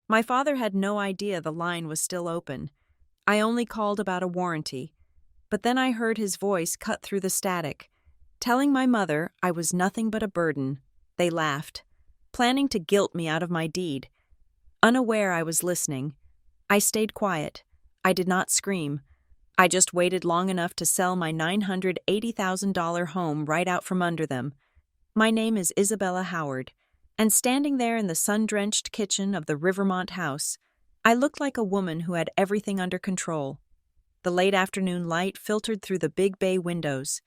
My father had no idea the line was still open. I only called about a warranty. But then I heard his voice cut through the static, telling my mother I was nothing but a burden. They laughed, planning to guilt me out of my deed. Unaware I was listening, I stayed quiet. I did not scream. I just waited long enough to sell my $980,000 home right out from under them. My name is Isabella Howard, and standing there in the sun-drenched kitchen of the Rivermont house, I looked like a woman who had everything under control. The late afternoon light filtered through the big bay windows,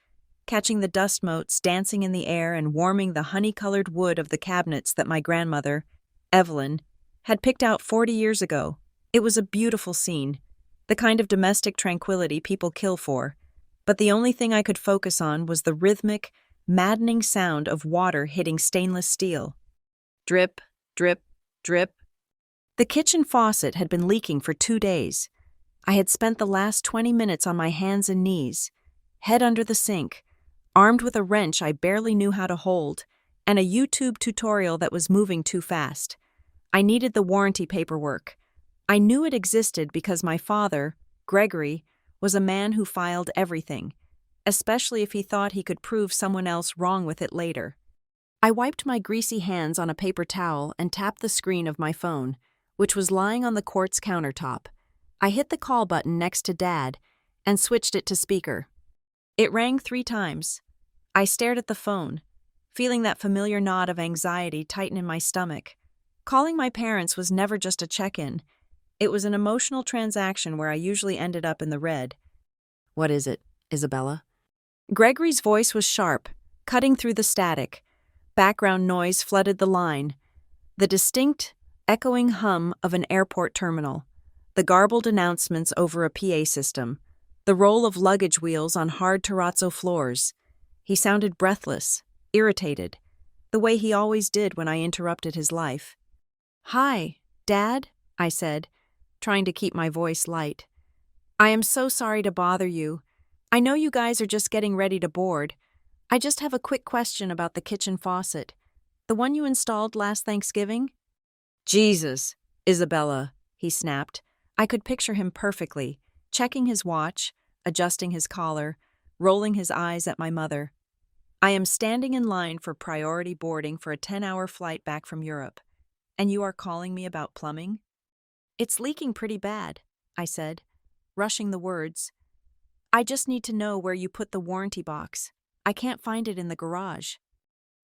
catching the dust motes dancing in the air and warming the honey-colored wood of the cabinets that my grandmother, Evelyn, had picked out 40 years ago. It was a beautiful scene, the kind of domestic tranquility people kill for, but the only thing I could focus on was the rhythmic, maddening sound of water hitting stainless steel. Drip, drip, drip. The kitchen faucet had been leaking for 2 days. I had spent the last 20 minutes on my hands and knees, head under the sink, armed with a wrench I barely knew how to hold, and a YouTube tutorial that was moving too fast. I needed the warranty paperwork. I knew it existed because my father, Gregory, was a man who filed everything, especially if he thought he could prove someone else wrong with it later. I wiped my greasy hands on a paper towel and tapped the screen of my phone, which was lying on the quartz countertop. I hit the call button next to Dad and switched it to speaker. It rang 3 times. I stared at the phone, feeling that familiar knot of anxiety tighten in my stomach. Calling my parents was never just a check-in. It was an emotional transaction where I usually ended up in the red. "What is it, Isabella?" Gregory's voice was sharp, cutting through the static. Background noise flooded the line. The distinct, echoing hum of an airport terminal. The garbled announcements over a PA system. The roll of luggage wheels on hard terrazzo floors. He sounded breathless, irritated, the way he always did when I interrupted his life. "Hi, Dad," I said, trying to keep my voice light. "I am so sorry to bother you. I know you guys are just getting ready to board. I just have a quick question about the kitchen faucet. The one you installed last Thanksgiving?" "Jesus, Isabella," he snapped. I could picture him perfectly, checking his watch, adjusting his collar, rolling his eyes at my mother. "I am standing in line for priority boarding for a 10-hour flight back from Europe. And you are calling me about plumbing?" "It's leaking pretty bad," I said, rushing the words. "I just need to know where you put the warranty box. I can't find it in the garage."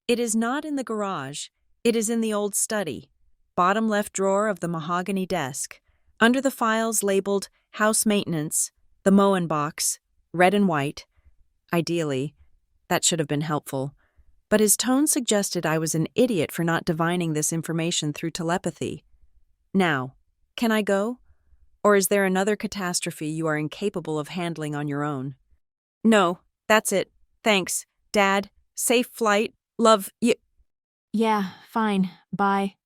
"It is not in the garage. It is in the old study, bottom left drawer of the mahogany desk, under the files labeled House Maintenance, the Moen box, red and white. Ideally, that should have been helpful. But his tone suggested I was an idiot for not divining this information through telepathy. "Now, can I go? Or is there another catastrophe you are incapable of handling on your own?" "No, that's it. Thanks, Dad. Safe flight. Love you." "Yeah, fine. Bye."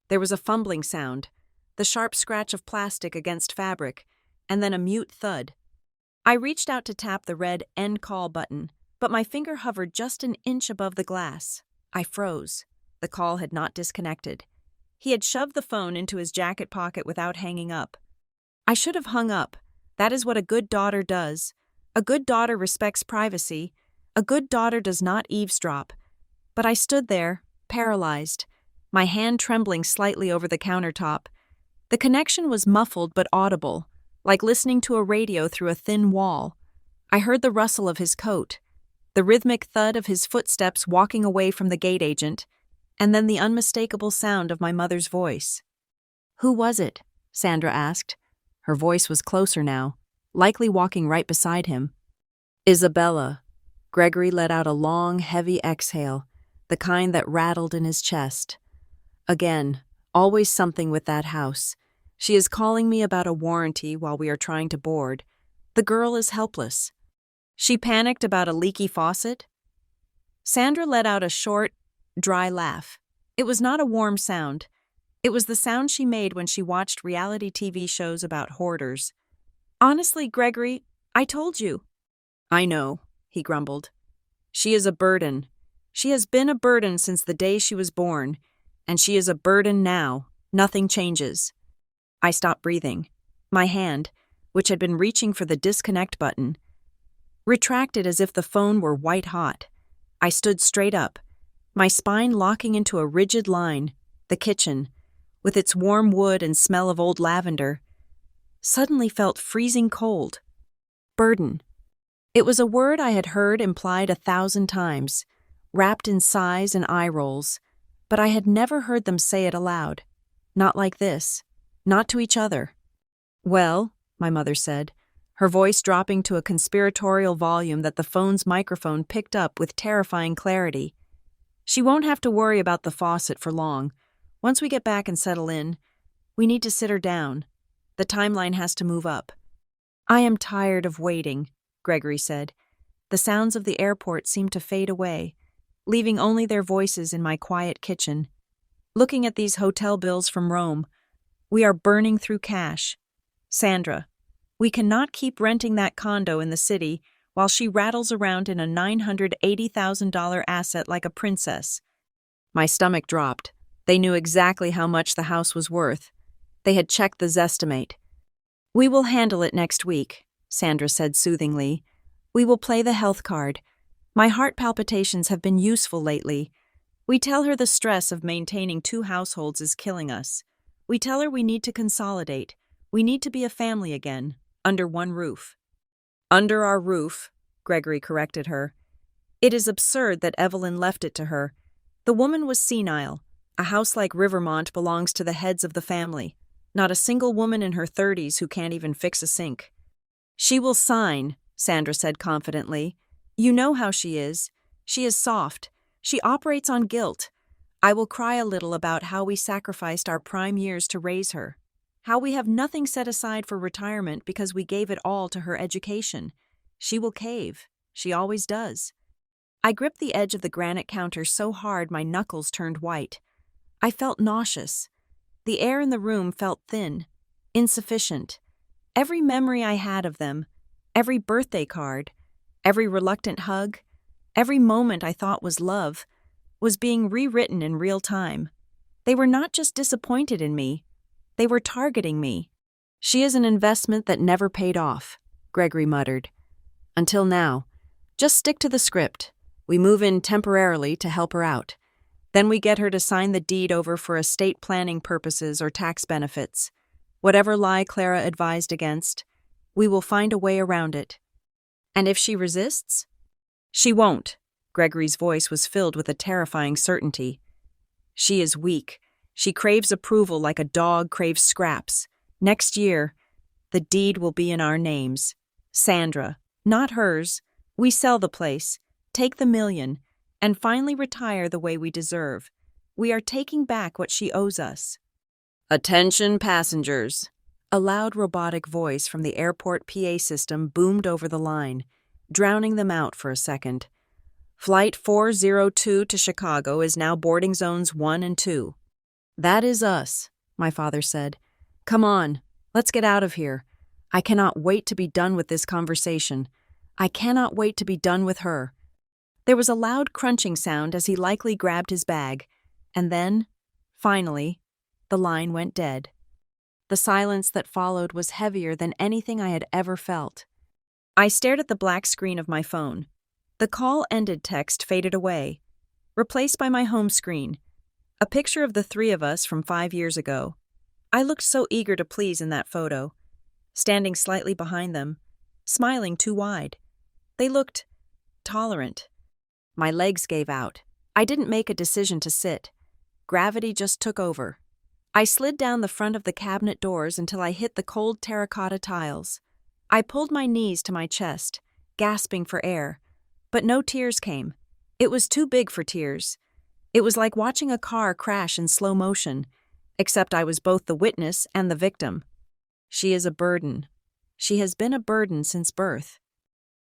There was a fumbling sound, the sharp scratch of plastic against fabric, and then a mute thud. I reached out to tap the red end call button, but my finger hovered just an inch above the glass. I froze. The call had not disconnected. He had shoved the phone into his jacket pocket without hanging up. I should have hung up. That is what a good daughter does. A good daughter respects privacy. A good daughter does not eavesdrop. But I stood there, paralyzed, my hand trembling slightly over the countertop. The connection was muffled but audible, like listening to a radio through a thin wall. I heard the rustle of his coat, the rhythmic thud of his footsteps walking away from the gate agent, and then the unmistakable sound of my mother's voice. "Who was it?" Sandra asked. Her voice was closer now, likely walking right beside him. "Isabella." Gregory let out a long, heavy exhale, the kind that rattled in his chest. "Again, always something with that house. She is calling me about a warranty while we are trying to board. The girl is helpless." "She panicked about a leaky faucet?" Sandra let out a short, dry laugh. It was not a warm sound. It was the sound she made when she watched reality TV shows about hoarders. "Honestly, Gregory, I told you." "I know," he grumbled. "She is a burden. She has been a burden since the day she was born, and she is a burden now, Nothing changes. I stopped breathing. My hand, which had been reaching for the disconnect button, retracted as if the phone were white hot. I stood straight up, my spine locking into a rigid line. The kitchen, with its warm wood and smell of old lavender, suddenly felt freezing cold. Burden. It was a word I had heard implied 1,000 times, wrapped in sighs and eye rolls, but I had never heard them say it aloud. Not like this. Not to each other. "Well," my mother said, her voice dropping to a conspiratorial volume that the phone's microphone picked up with terrifying clarity. "She won't have to worry about the faucet for long. Once we get back and settle in, we need to sit her down. The timeline has to move up." "I am tired of waiting," Gregory said. The sounds of the airport seemed to fade away, leaving only their voices in my quiet kitchen. "Looking at these hotel bills from Rome, we are burning through cash. Sandra, we cannot keep renting that condo in the city while she rattles around in a $980,000 asset like a princess." My stomach dropped. They knew exactly how much the house was worth. They had checked the Zestimate. "We will handle it next week," Sandra said soothingly. "We will play the health card. My heart palpitations have been useful lately. We tell her the stress of maintaining 2 households is killing us. We tell her we need to consolidate. We need to be a family again, under one roof." "Under our roof," Gregory corrected her. "It is absurd that Evelyn left it to her. The woman was senile. A house like Rivermont belongs to the heads of the family, not a single woman in her 30s who can't even fix a sink." "She will sign," Sandra said confidently. "You know how she is. She is soft. She operates on guilt. I will cry a little about how we sacrificed our prime years to raise her. How we have nothing set aside for retirement because we gave it all to her education. She will cave. She always does." I gripped the edge of the granite counter so hard my knuckles turned white. I felt nauseous. The air in the room felt thin, insufficient. Every memory I had of them, every birthday card, every reluctant hug, every moment I thought was love, was being rewritten in real time. They were not just disappointed in me. They were targeting me. "She is an investment that never paid off," Gregory muttered. "Until now. Just stick to the script. We move in temporarily to help her out. Then we get her to sign the deed over for estate planning purposes or tax benefits. Whatever lie Clara advised against, we will find a way around it." "And if she resists?" "She won't." Gregory's voice was filled with a terrifying certainty. "She is weak. She craves approval like a dog craves scraps. Next year, the deed will be in our names. Sandra, not hers. We sell the place, take the $1 million, and finally retire the way we deserve. We are taking back what she owes us." "Attention passengers." A loud robotic voice from the airport PA system boomed over the line, drowning them out for a second. "Flight 402 to Chicago is now boarding zones 1 and 2. "That is us," my father said. "Come on, let's get out of here. I cannot wait to be done with this conversation. I cannot wait to be done with her." There was a loud crunching sound as he likely grabbed his bag, and then, finally, the line went dead. The silence that followed was heavier than anything I had ever felt. I stared at the black screen of my phone. The call ended text faded away, replaced by my home screen, a picture of the 3 of us from 5 years ago. I looked so eager to please in that photo, standing slightly behind them, smiling too wide. They looked tolerant. My legs gave out. I didn't make a decision to sit. Gravity just took over. I slid down the front of the cabinet doors until I hit the cold terracotta tiles. I pulled my knees to my chest, gasping for air, but no tears came. It was too big for tears. It was like watching a car crash in slow motion, except I was both the witness and the victim. "She is a burden. She has been a burden since birth."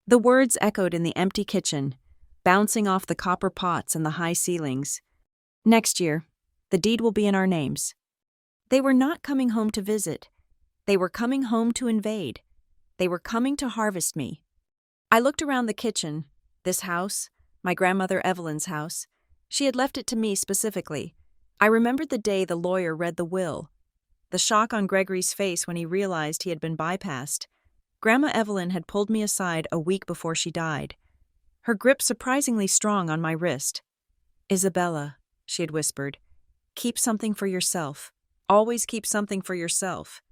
The words echoed in the empty kitchen, bouncing off the copper pots and the high ceilings. "Next year, the deed will be in our names." They were not coming home to visit. They were coming home to invade. They were coming to harvest me. I looked around the kitchen, this house, my grandmother Evelyn's house. She had left it to me specifically. I remembered the day the lawyer read the will, the shock on Gregory's face when he realized he had been bypassed. Grandma Evelyn had pulled me aside a week before she died, her grip surprisingly strong on my wrist. "Isabella," she had whispered, "keep something for yourself. Always keep something for yourself.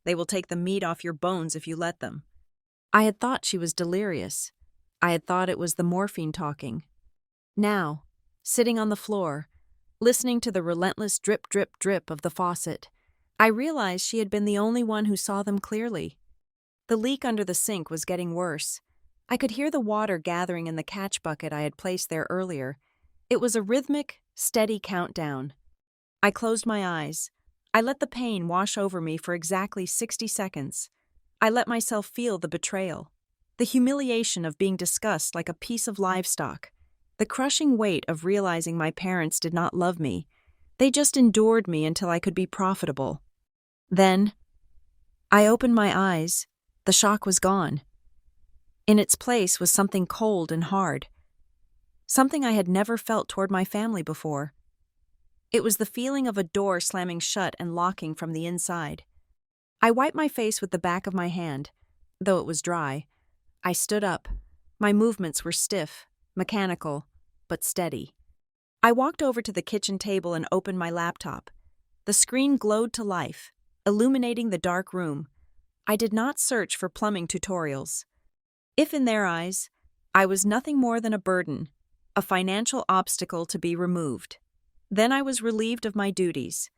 They will take the meat off your bones if you let them." I had thought she was delirious. I had thought it was the morphine talking. Now, sitting on the floor, listening to the relentless drip, drip, drip of the faucet, I realized she had been the only one who saw them clearly. The leak under the sink was getting worse. I could hear the water gathering in the catch bucket I had placed there earlier. It was a rhythmic, steady countdown. I closed my eyes. I let the pain wash over me for exactly 60 seconds. I let myself feel the betrayal, the humiliation of being discussed like a piece of livestock, the crushing weight of realizing my parents did not love me. They just endured me until I could be profitable. Then, I opened my eyes. The shock was gone. In its place was something cold and hard, something I had never felt toward my family before. It was the feeling of a door slamming shut and locking from the inside. I wiped my face with the back of my hand, though it was dry. I stood up. My movements were stiff, mechanical, but steady. I walked over to the kitchen table and opened my laptop. The screen glowed to life, illuminating the dark room. I did not search for plumbing tutorials. If in their eyes, I was nothing more than a burden, a financial obstacle to be removed, then I was relieved of my duties.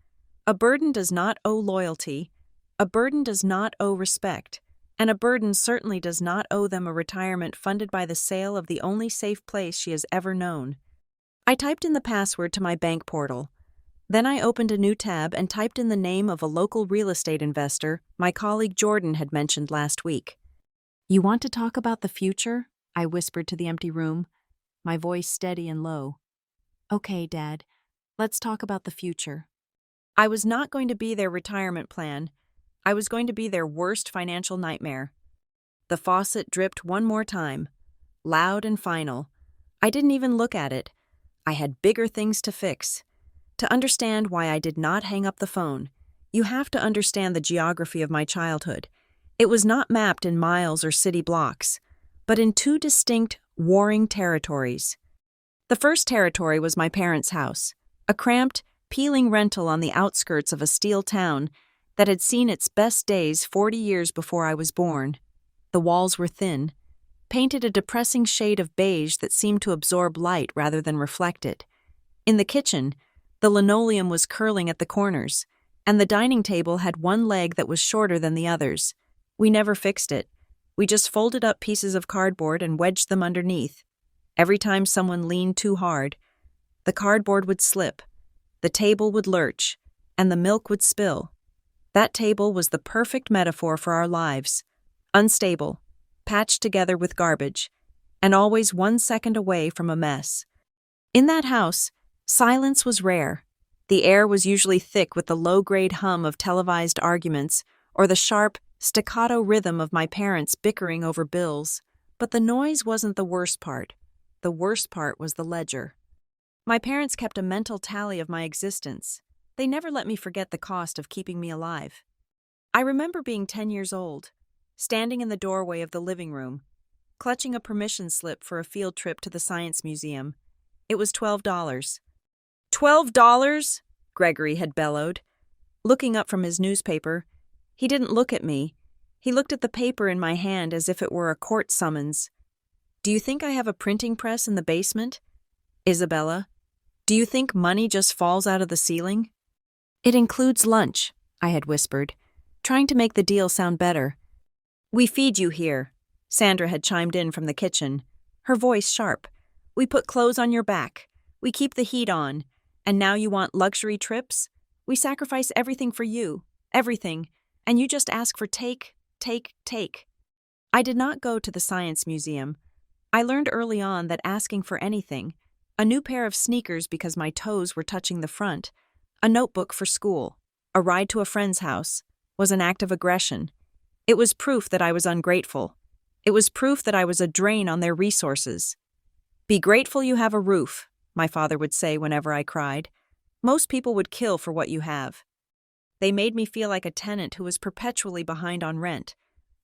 A burden does not owe loyalty, a burden does not owe respect, and a burden certainly does not owe them a retirement funded by the sale of the only safe place she has ever known. I typed in the password to my bank portal. Then I opened a new tab and typed in the name of a local real estate investor my colleague Jordan had mentioned last week. "You want to talk about the future?" I whispered to the empty room, my voice steady and low. "Okay, Dad, let's talk about the future." I was not going to be their retirement plan. I was going to be their worst financial nightmare. The faucet dripped one more time, loud and final. I didn't even look at it. I had bigger things to fix. To understand why I did not hang up the phone, you have to understand the geography of my childhood. It was not mapped in miles or city blocks, but in two distinct, warring territories. The first territory was my parents' house, a cramped, peeling rental on the outskirts of a steel town that had seen its best days 40 years before I was born. The walls were thin, painted a depressing shade of beige that seemed to absorb light rather than reflect it. In the kitchen, the linoleum was curling at the corners, and the dining table had one leg that was shorter than the others. We never fixed it. We just folded up pieces of cardboard and wedged them underneath. Every time someone leaned too hard, the cardboard would slip, the table would lurch, and the milk would spill. That table was the perfect metaphor for our lives. Unstable, patched together with garbage, and always 1 second away from a mess. In that house, silence was rare. The air was usually thick with the low-grade hum of televised arguments or the sharp, staccato rhythm of my parents bickering over bills. But the noise wasn't the worst part. The worst part was the ledger. My parents kept a mental tally of my existence. They never let me forget the cost of keeping me alive. I remember being 10 years old, standing in the doorway of the living room, clutching a permission slip for a field trip to the Science Museum. It was $12. $12? Gregory had bellowed. Looking up from his newspaper, he didn't look at me. He looked at the paper in my hand as if it were a court summons. "Do you think I have a printing press in the basement? Isabella, do you think money just falls out of the ceiling?" "It includes lunch," I had whispered, trying to make the deal sound better. "We feed you here," Sandra had chimed in from the kitchen, her voice sharp. "We put clothes on your back. We keep the heat on. And now you want luxury trips? We sacrifice everything for you, everything, and you just ask for take. I did not go to the Science Museum. I learned early on that asking for anything, a new pair of sneakers because my toes were touching the front, a notebook for school, a ride to a friend's house, was an act of aggression. It was proof that I was ungrateful. It was proof that I was a drain on their resources. "Be grateful you have a roof," my father would say whenever I cried. Most people would kill for what you have. They made me feel like a tenant who was perpetually behind on rent,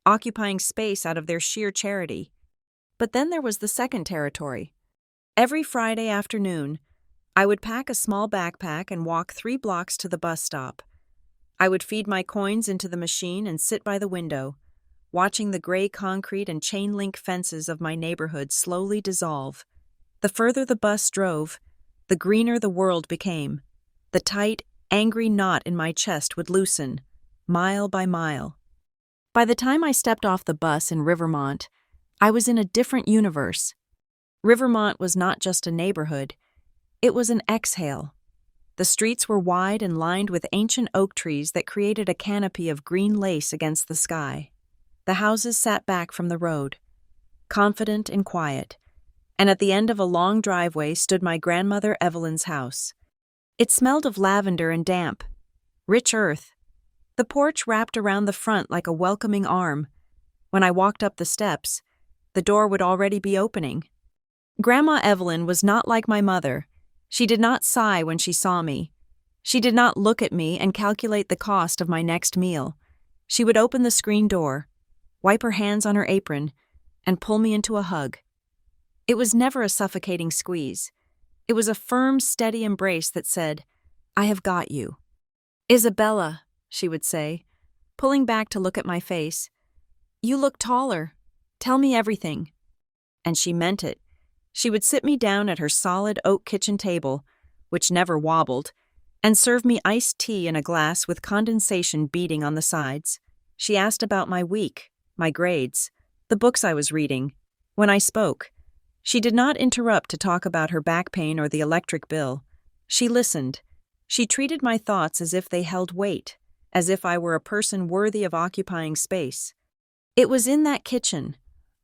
occupying space out of their sheer charity. But then there was the second territory. Every Friday afternoon, I would pack a small backpack and walk 3 blocks to the bus stop. I would feed my coins into the machine and sit by the window, watching the gray concrete and chain-link fences of my neighborhood slowly dissolve. The further the bus drove, the greener the world became. The tight, angry knot in my chest would loosen, mile by mile. By the time I stepped off the bus in Rivermont, I was in a different universe. Rivermont was not just a neighborhood, it was an exhale. The streets were wide and lined with ancient oak trees that created a canopy of green lace against the sky. The houses sat back from the road, confident and quiet, and at the end of a long driveway stood my grandmother Evelyn's house. It smelled of lavender and damp, rich earth. The porch wrapped around the front like a welcoming arm. When I walked up the steps, the door would already be opening. Grandma Evelyn was not like my mother. She did not sigh when she saw me. She did not look at me and calculate the cost of my next meal. She would open the screen door, wipe her hands on her apron, and pull me into a hug. It was never a suffocating squeeze. It was a firm, steady embrace that said, "I have got you." "Isabella," she would say, pulling back to look at my face, "you look taller. Tell me everything." And she meant it. She would sit me down at her solid oak kitchen table, which never wobbled, and serve me iced tea in a glass with condensation beading on the sides. She asked about my week, my grades, the books I was reading. When I spoke, she did not interrupt to talk about her back pain or the electric bill. She listened. She treated my thoughts as if they held weight, as if I were a person worthy of occupying space. It was in that kitchen,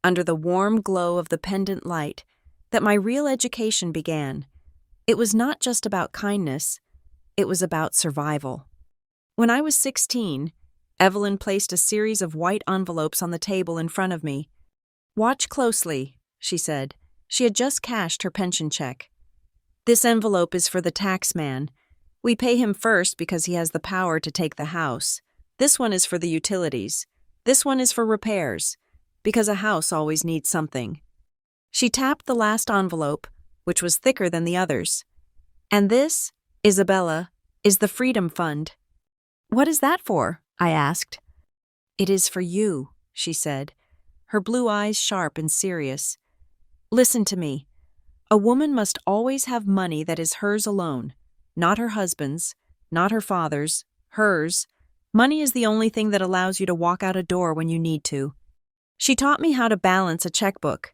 under the warm glow of the pendant light, that my real education began. It was not just about kindness, it was about survival. When I was 16, Evelyn placed a series of white envelopes on the table in front of me. "Watch closely," she said. She had just cashed her pension check. "This envelope is for the tax man. We pay him first because he has the power to take the house. This one is for the utilities. This one is for repairs, because a house always needs something." She tapped the last envelope, which was thicker than the others. "And this, Isabella, is the Freedom Fund." "What is that for?" I asked. "It is for you," she said, her blue eyes sharp and serious. "Listen to me. A woman must always have money that is hers alone, not her husband's, not her father's, hers. Money is the only thing that allows you to walk out a door when you need to." She taught me how to balance a checkbook.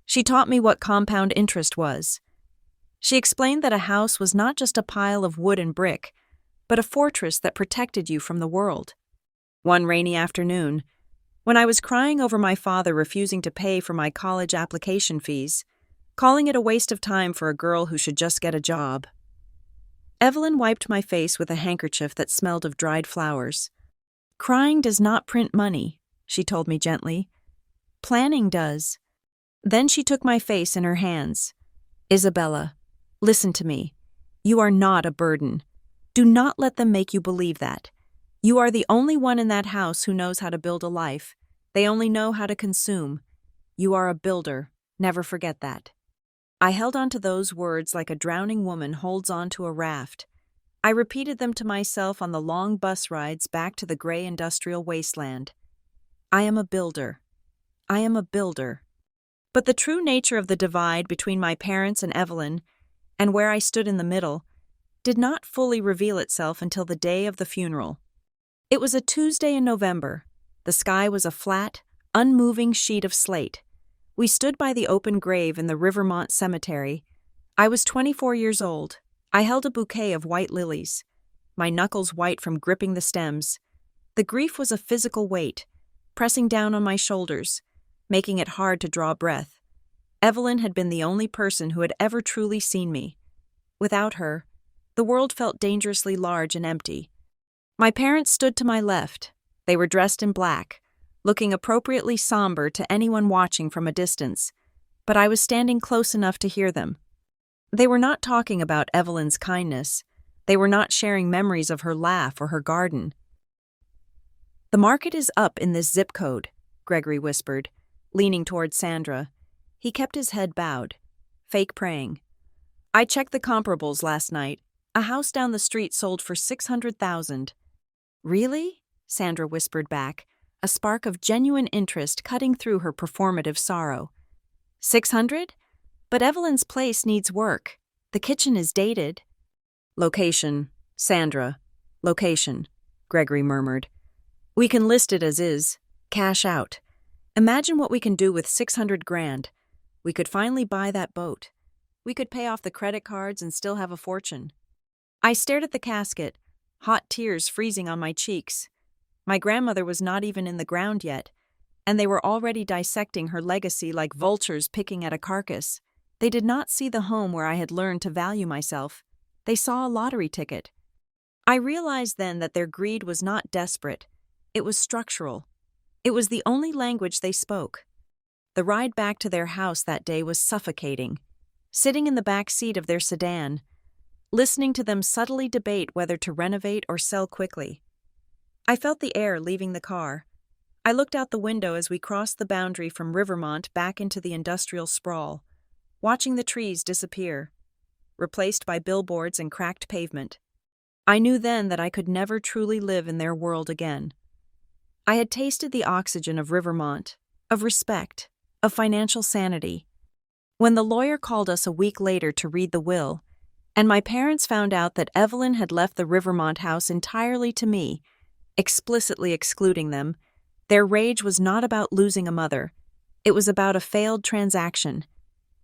She taught me what compound interest was. She explained that a house was not just a pile of wood and brick, but a fortress that protected you from the world. One rainy afternoon, when I was crying over my father refusing to pay for my college application fees, calling it a waste of time for a girl who should just get a job, Evelyn wiped my face with a handkerchief that smelled of dried flowers. "Crying does not print money," she told me gently. "Planning does." Then she took my face in her hands. "Isabella, listen to me. You are not a burden. Do not let them make you believe that. You are the only one in that house who knows how to build a life. They only know how to consume. You are a builder. Never forget that." I held on to those words like a drowning woman holds on to a raft. I repeated them to myself on the long bus rides back to the gray industrial wasteland. I am a builder. I am a builder. But the true nature of the divide between my parents and Evelyn, and where I stood in the middle, did not fully reveal itself until the day of the funeral. It was a Tuesday in November. The sky was a flat, unmoving sheet of slate. We stood by the open grave in the Rivermont Cemetery. I was 24 years old. I held a bouquet of white lilies, my knuckles white from gripping the stems. The grief was a physical weight, pressing down on my shoulders, making it hard to draw breath. Evelyn had been the only person who had ever truly seen me. Without her, the world felt dangerously large and empty. My parents stood to my left. They were dressed in black, looking appropriately somber to anyone watching from a distance, but I was standing close enough to hear them. They were not talking about Evelyn's kindness, They were not sharing memories of her laugh or her garden. "The market is up in this zip code," Gregory whispered, leaning toward Sandra. He kept his head bowed, fake praying. "I checked the comparables last night. A house down the street sold for $600,000. "Really?" Sandra whispered back, a spark of genuine interest cutting through her performative sorrow. 600? But Evelyn's place needs work. The kitchen is dated." "Location, Sandra. Location," Gregory murmured. "We can list it as is. Cash out. Imagine what we can do with 600 grand. We could finally buy that boat. We could pay off the credit cards and still have a fortune." I stared at the casket, hot tears freezing on my cheeks. My grandmother was not even in the ground yet, and they were already dissecting her legacy like vultures picking at a carcass. They did not see the home where I had learned to value myself. They saw a lottery ticket. I realized then that their greed was not desperate. It was structural. It was the only language they spoke. The ride back to their house that day was suffocating. Sitting in the back seat of their sedan, listening to them subtly debate whether to renovate or sell quickly. I felt the air leaving the car. I looked out the window as we crossed the boundary from Rivermont back into the industrial sprawl, watching the trees disappear, replaced by billboards and cracked pavement. I knew then that I could never truly live in their world again. I had tasted the oxygen of Rivermont, of respect, of financial sanity. When the lawyer called us a week later to read the will, and my parents found out that Evelyn had left the Rivermont house entirely to me, explicitly excluding them, their rage was not about losing a mother. It was about a failed transaction.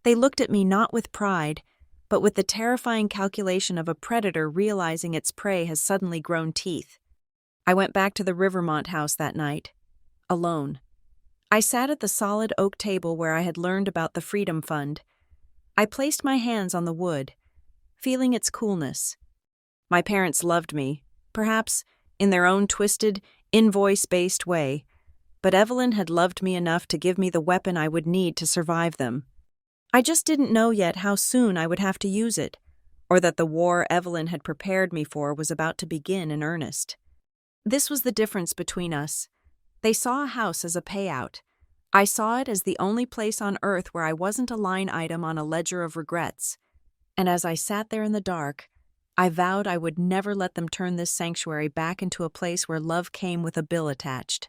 They looked at me not with pride, but with the terrifying calculation of a predator realizing its prey has suddenly grown teeth. I went back to the Rivermont house that night, alone. I sat at the solid oak table where I had learned about the Freedom Fund. I placed my hands on the wood, feeling its coolness. My parents loved me, perhaps in their own twisted, invoice-based way, but Evelyn had loved me enough to give me the weapon I would need to survive them. I just didn't know yet how soon I would have to use it, or that the war Evelyn had prepared me for was about to begin in earnest. This was the difference between us. They saw a house as a payout. I saw it as the only place on earth where I wasn't a line item on a ledger of regrets. And as I sat there in the dark, I vowed I would never let them turn this sanctuary back into a place where love came with a bill attached.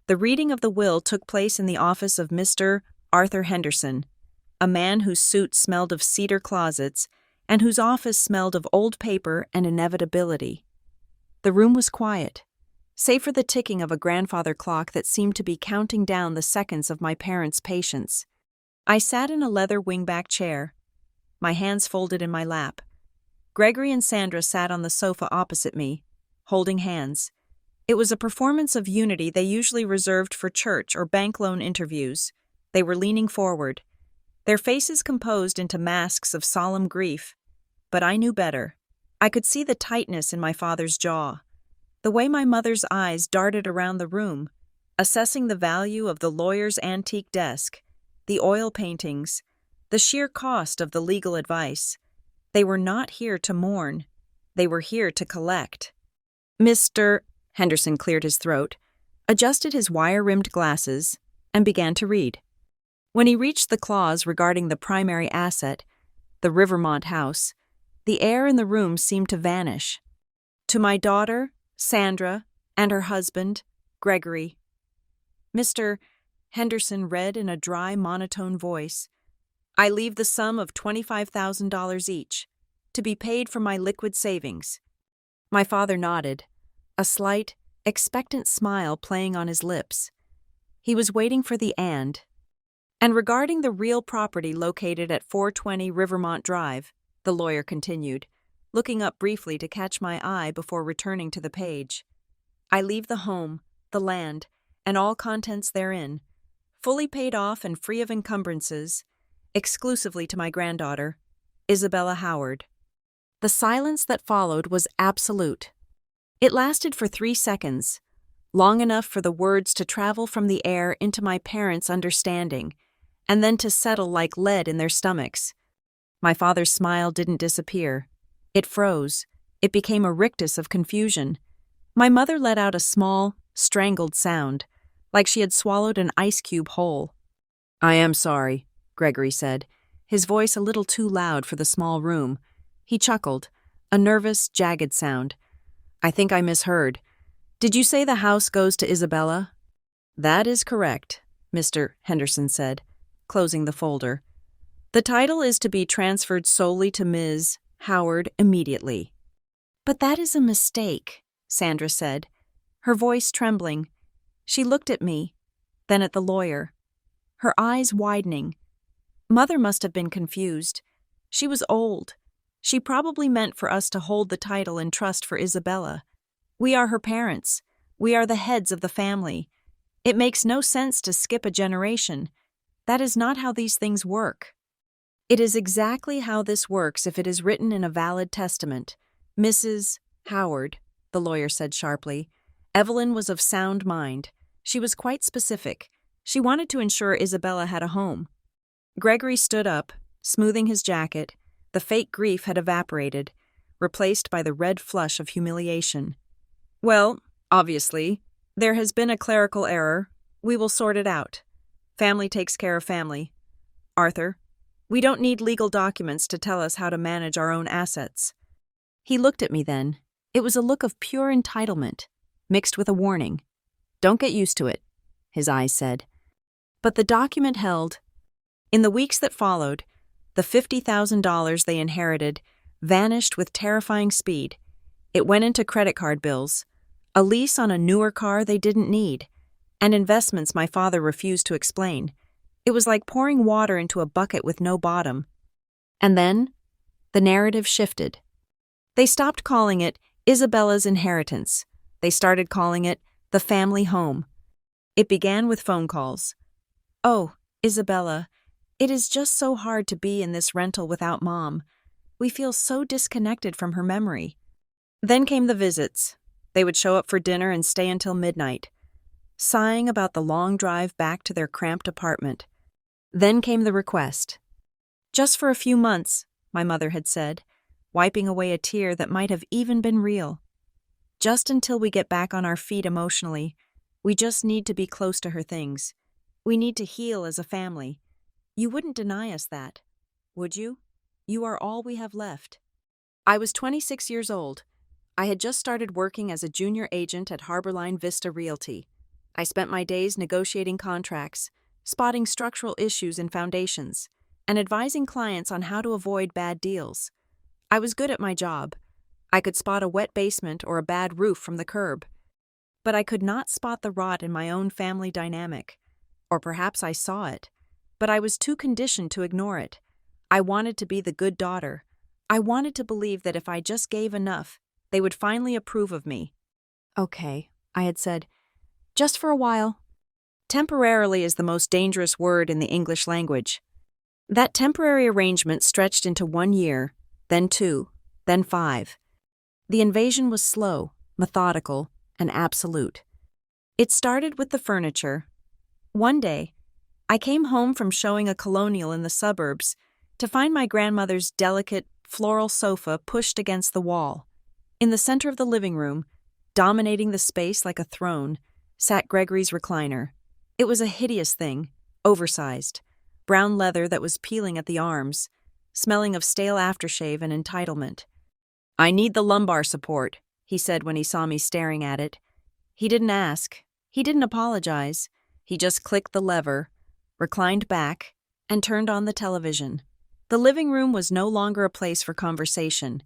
The reading of the will took place in the office of Mr. Arthur Henderson, a man whose suit smelled of cedar closets and whose office smelled of old paper and inevitability. The room was quiet, save for the ticking of a grandfather clock that seemed to be counting down the seconds of my parents' patience. I sat in a leather wingback chair, my hands folded in my lap. Gregory and Sandra sat on the sofa opposite me, holding hands. It was a performance of unity they usually reserved for church or bank loan interviews. They were leaning forward, their faces composed into masks of solemn grief. But I knew better. I could see the tightness in my father's jaw, the way my mother's eyes darted around the room, assessing the value of the lawyer's antique desk, the oil paintings, the sheer cost of the legal advice. They were not here to mourn. They were here to collect. Mr. Henderson cleared his throat, adjusted his wire-rimmed glasses, and began to read. When he reached the clause regarding the primary asset, the Rivermont house, the air in the room seemed to vanish. To my daughter, Sandra, and her husband, Gregory. Mr. Henderson read in a dry, monotone voice, "I leave the sum of $25,000 each, to be paid from my liquid savings." My father nodded, a slight, expectant smile playing on his lips. He was waiting for the and. "And regarding the real property located at 420 Rivermont Drive," the lawyer continued, looking up briefly to catch my eye before returning to the page, "I leave the home, the land, and all contents therein, fully paid off and free of encumbrances, exclusively to my granddaughter, Isabella Howard." The silence that followed was absolute. It lasted for 3 seconds, long enough for the words to travel from the air into my parents' understanding, and then to settle like lead in their stomachs. My father's smile didn't disappear. It froze. It became a rictus of confusion. My mother let out a small, strangled sound, like she had swallowed an ice cube whole. "I am sorry," Gregory said, his voice a little too loud for the small room. He chuckled, a nervous, jagged sound. "I think I misheard. Did you say the house goes to Isabella?" "That is correct," Mr. Henderson said, closing the folder. "The title is to be transferred solely to Ms. Howard immediately." "But that is a mistake," Sandra said, her voice trembling. She looked at me, then at the lawyer, her eyes widening. Mother must have been confused. She was old. She probably meant for us to hold the title in trust for Isabella. We are her parents. We are the heads of the family. It makes no sense to skip a generation. That is not how these things work. It is exactly how this works if it is written in a valid testament. Mrs. Howard, the lawyer said sharply. Evelyn was of sound mind. She was quite specific. She wanted to ensure Isabella had a home. Gregory stood up, smoothing his jacket. The fake grief had evaporated, replaced by the red flush of humiliation. "Well, obviously, there has been a clerical error. We will sort it out. Family takes care of family. Arthur, we don't need legal documents to tell us how to manage our own assets." He looked at me then. It was a look of pure entitlement, mixed with a warning. "Don't get used to it," his eyes said. But the document held. In the weeks that followed, the $50,000 they inherited vanished with terrifying speed. It went into credit card bills, a lease on a newer car they didn't need, and investments my father refused to explain. It was like pouring water into a bucket with no bottom. And then, the narrative shifted. They stopped calling it Isabella's inheritance. They started calling it the family home. It began with phone calls. "Oh, Isabella, it is just so hard to be in this rental without Mom. We feel so disconnected from her memory." Then came the visits. They would show up for dinner and stay until midnight, sighing about the long drive back to their cramped apartment. Then came the request. "Just for a few months," my mother had said, wiping away a tear that might have even been real. "Just until we get back on our feet emotionally. We just need to be close to her things. We need to heal as a family. You wouldn't deny us that, would you? You are all we have left." I was 26 years old. I had just started working as a junior agent at Harborline Vista Realty. I spent my days negotiating contracts, spotting structural issues in foundations, and advising clients on how to avoid bad deals. I was good at my job. I could spot a wet basement or a bad roof from the curb. But I could not spot the rot in my own family dynamic. Or perhaps I saw it, but I was too conditioned to ignore it. I wanted to be the good daughter. I wanted to believe that if I just gave enough, they would finally approve of me. "Okay," I had said, "just for a while." Temporarily is the most dangerous word in the English language. That temporary arrangement stretched into 1 year, then 2, then 5. The invasion was slow, methodical, and absolute. It started with the furniture. One day, I came home from showing a colonial in the suburbs to find my grandmother's delicate, floral sofa pushed against the wall. In the center of the living room, dominating the space like a throne, sat Gregory's recliner. It was a hideous thing, oversized, brown leather that was peeling at the arms, smelling of stale aftershave and entitlement. "I need the lumbar support," he said when he saw me staring at it. He didn't ask. He didn't apologize. He just clicked the lever, reclined back, and turned on the television. The living room was no longer a place for conversation.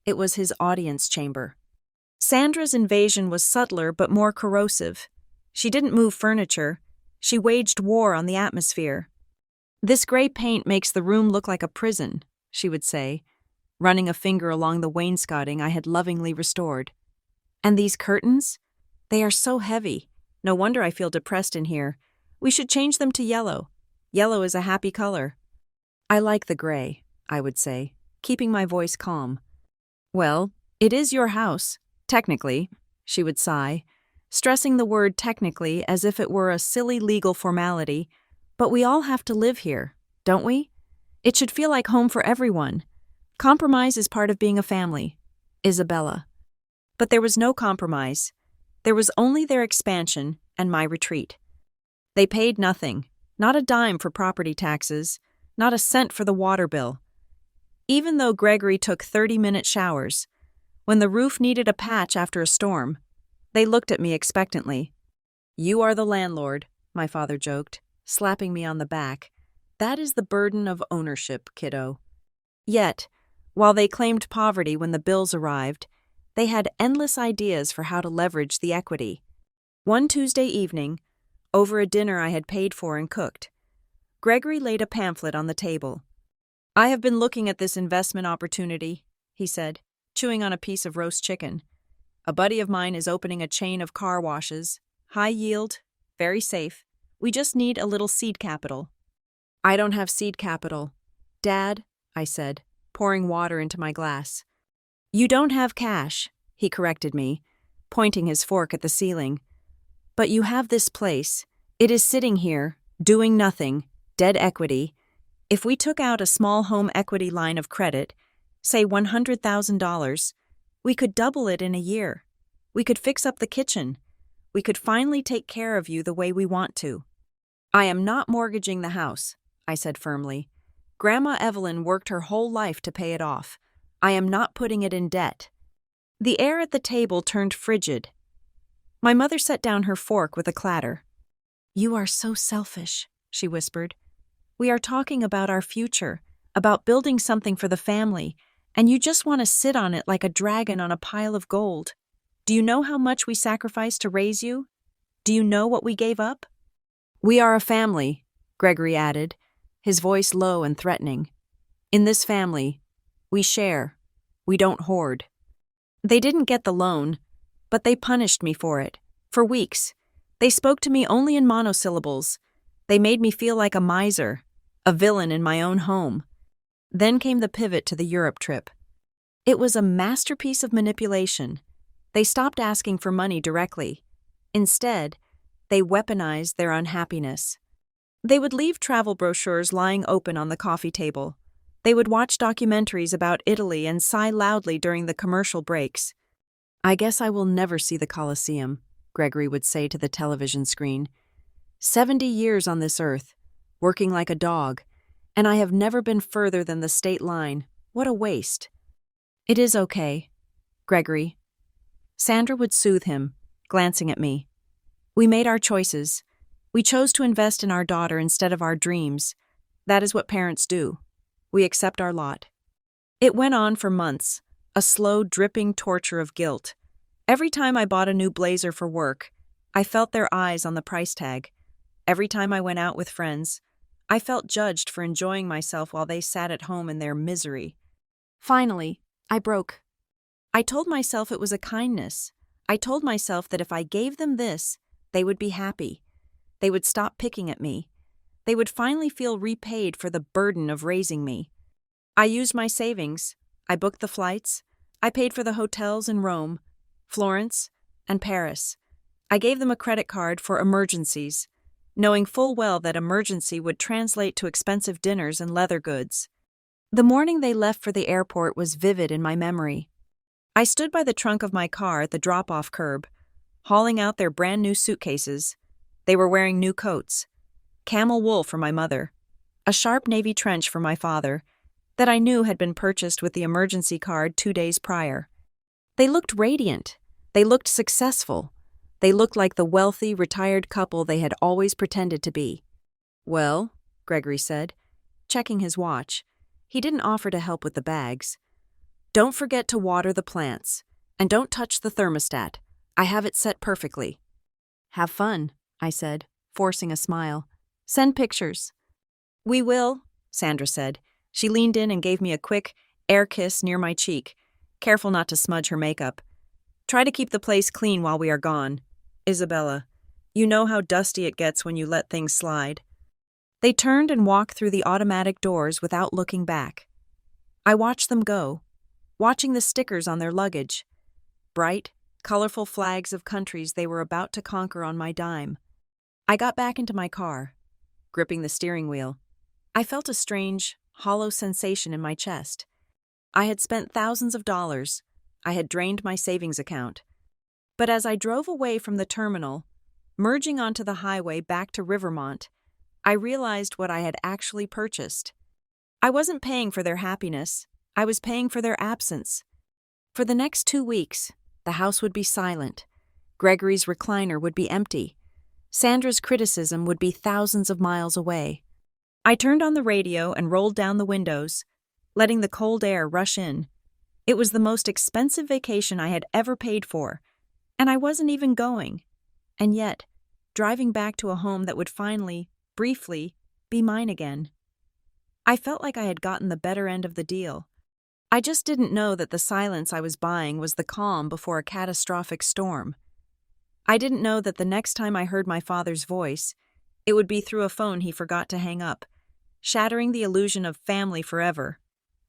It was his audience chamber. Sandra's invasion was subtler but more corrosive. She didn't move furniture. She waged war on the atmosphere. "This gray paint makes the room look like a prison," she would say, running a finger along the wainscoting I had lovingly restored. "And these curtains? They are so heavy. No wonder I feel depressed in here. We should change them to yellow. Yellow is a happy color." "I like the gray," I would say, keeping my voice calm. "Well, it is your house, technically," she would sigh, stressing the word technically as if it were a silly legal formality. "But we all have to live here, don't we? It should feel like home for everyone. Compromise is part of being a family. Isabella. But there was no compromise. There was only their expansion and my retreat. They paid nothing, not a dime for property taxes, not a cent for the water bill. Even though Gregory took 30-minute showers, when the roof needed a patch after a storm, they looked at me expectantly. "You are the landlord," my father joked, slapping me on the back. "That is the burden of ownership, kiddo." Yet, while they claimed poverty when the bills arrived, they had endless ideas for how to leverage the equity. One Tuesday evening, over a dinner I had paid for and cooked, Gregory laid a pamphlet on the table. "I have been looking at this investment opportunity," he said, chewing on a piece of roast chicken. "A buddy of mine is opening a chain of car washes. High yield, very safe. We just need a little seed capital." "I don't have seed capital, Dad," I said, pouring water into my glass. "You don't have cash," he corrected me, pointing his fork at the ceiling. "But you have this place. It is sitting here, doing nothing, dead equity. If we took out a small home equity line of credit, say $100,000, we could double it in a year. We could fix up the kitchen. We could finally take care of you the way we want to." "I am not mortgaging the house," I said firmly. "Grandma Evelyn worked her whole life to pay it off. I am not putting it in debt." The air at the table turned frigid. My mother set down her fork with a clatter. "You are so selfish," she whispered. "We are talking about our future, about building something for the family, and you just want to sit on it like a dragon on a pile of gold. Do you know how much we sacrificed to raise you? Do you know what we gave up?" "We are a family," Gregory added, his voice low and threatening. "In this family, we share. We don't hoard." They didn't get the loan, but they punished me for it. For weeks, they spoke to me only in monosyllables. They made me feel like a miser, a villain in my own home. Then came the pivot to the Europe trip. It was a masterpiece of manipulation. They stopped asking for money directly. Instead, they weaponized their unhappiness. They would leave travel brochures lying open on the coffee table. They would watch documentaries about Italy and sigh loudly during the commercial breaks. "I guess I will never see the Colosseum," Gregory would say to the television screen. 70 years on this earth, working like a dog, and I have never been further than the state line. What a waste." "It is okay, Gregory." Sandra would soothe him, glancing at me. "We made our choices. We chose to invest in our daughter instead of our dreams. That is what parents do. We accept our lot." It went on for months, a slow, dripping torture of guilt. Every time I bought a new blazer for work, I felt their eyes on the price tag. Every time I went out with friends, I felt judged for enjoying myself while they sat at home in their misery. Finally, I broke. I told myself it was a kindness. I told myself that if I gave them this, they would be happy. They would stop picking at me. They would finally feel repaid for the burden of raising me. I used my savings. I booked the flights. I paid for the hotels in Rome, Florence, and Paris. I gave them a credit card for emergencies, knowing full well that emergency would translate to expensive dinners and leather goods. The morning they left for the airport was vivid in my memory. I stood by the trunk of my car at the drop-off curb, hauling out their brand-new suitcases. They were wearing new coats, camel wool for my mother, a sharp navy trench for my father, that I knew had been purchased with the emergency card 2 days prior. They looked radiant. They looked successful. They looked like the wealthy, retired couple they had always pretended to be. "Well," Gregory said, checking his watch. He didn't offer to help with the bags. "Don't forget to water the plants. And don't touch the thermostat. I have it set perfectly." "Have fun," I said, forcing a smile. "Send pictures." "We will," Sandra said. She leaned in and gave me a quick, air kiss near my cheek, careful not to smudge her makeup. "Try to keep the place clean while we are gone. Isabella, you know how dusty it gets when you let things slide." They turned and walked through the automatic doors without looking back. I watched them go, watching the stickers on their luggage. Bright, colorful flags of countries they were about to conquer on my dime. I got back into my car, gripping the steering wheel. I felt a strange, hollow sensation in my chest. I had spent thousands of dollars, I had drained my savings account. But as I drove away from the terminal, merging onto the highway back to Rivermont, I realized what I had actually purchased. I wasn't paying for their happiness, I was paying for their absence. For the next 2 weeks, the house would be silent. Gregory's recliner would be empty. Sandra's criticism would be thousands of miles away. I turned on the radio and rolled down the windows, letting the cold air rush in. It was the most expensive vacation I had ever paid for, and I wasn't even going. And yet, driving back to a home that would finally, briefly, be mine again. I felt like I had gotten the better end of the deal. I just didn't know that the silence I was buying was the calm before a catastrophic storm. I didn't know that the next time I heard my father's voice, it would be through a phone he forgot to hang up, shattering the illusion of family forever.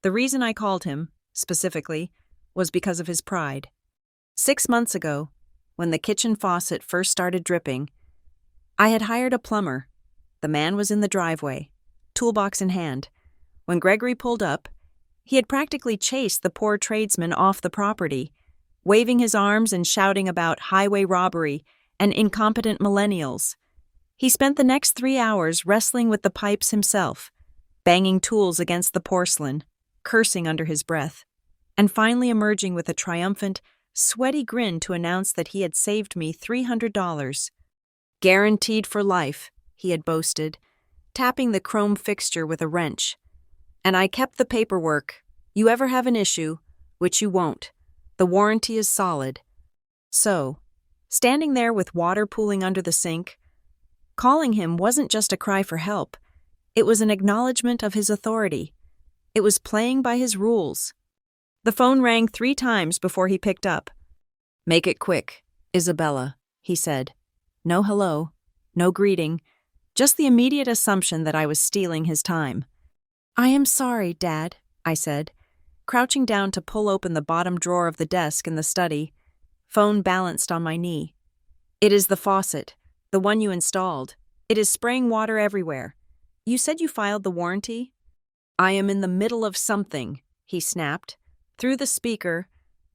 The reason I called him, specifically, was because of his pride. 6 months ago, when the kitchen faucet first started dripping, I had hired a plumber. The man was in the driveway, toolbox in hand. When Gregory pulled up, he had practically chased the poor tradesman off the property, waving his arms and shouting about highway robbery and incompetent millennials. He spent the next 3 hours wrestling with the pipes himself, banging tools against the porcelain, cursing under his breath, and finally emerging with a triumphant, sweaty grin to announce that he had saved me $300. Guaranteed for life, he had boasted, tapping the chrome fixture with a wrench. And I kept the paperwork. You ever have an issue, which you won't, the warranty is solid. So, standing there with water pooling under the sink, calling him wasn't just a cry for help. It was an acknowledgement of his authority. It was playing by his rules. The phone rang 3 times before he picked up. "Make it quick, Isabella," he said. No hello, no greeting, just the immediate assumption that I was stealing his time. "I am sorry, Dad," I said, crouching down to pull open the bottom drawer of the desk in the study, phone balanced on my knee. "It is the faucet, the one you installed. It is spraying water everywhere. You said you filed the warranty?" "I am in the middle of something," he snapped. Through the speaker,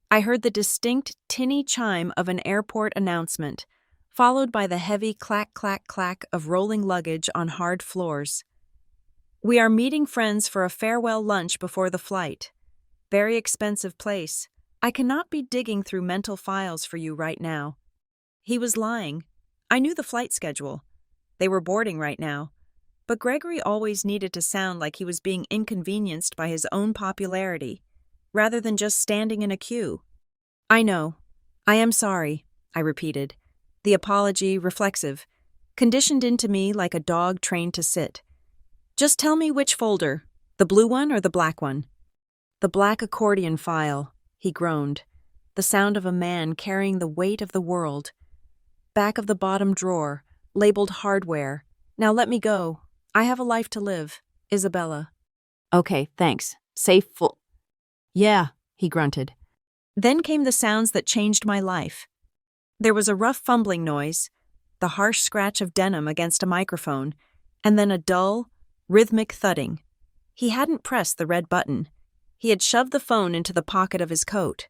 I heard the distinct, tinny chime of an airport announcement, followed by the heavy clack-clack-clack of rolling luggage on hard floors. "We are meeting friends for a farewell lunch before the flight. Very expensive place. I cannot be digging through mental files for you right now." He was lying. I knew the flight schedule. They were boarding right now. But Gregory always needed to sound like he was being inconvenienced by his own popularity, rather than just standing in a queue. "I know. I am sorry," I repeated, the apology reflexive, conditioned into me like a dog trained to sit. "Just tell me which folder, the blue one or the black one?" "The black accordion file," he groaned, the sound of a man carrying the weight of the world. "Back of the bottom drawer, labeled hardware. Now let me go. I have a life to live, Isabella." "Okay, thanks. Safe full." "Yeah," he grunted. Then came the sounds that changed my life. There was a rough fumbling noise, the harsh scratch of denim against a microphone, and then a dull, rhythmic thudding. He hadn't pressed the red button. He had shoved the phone into the pocket of his coat.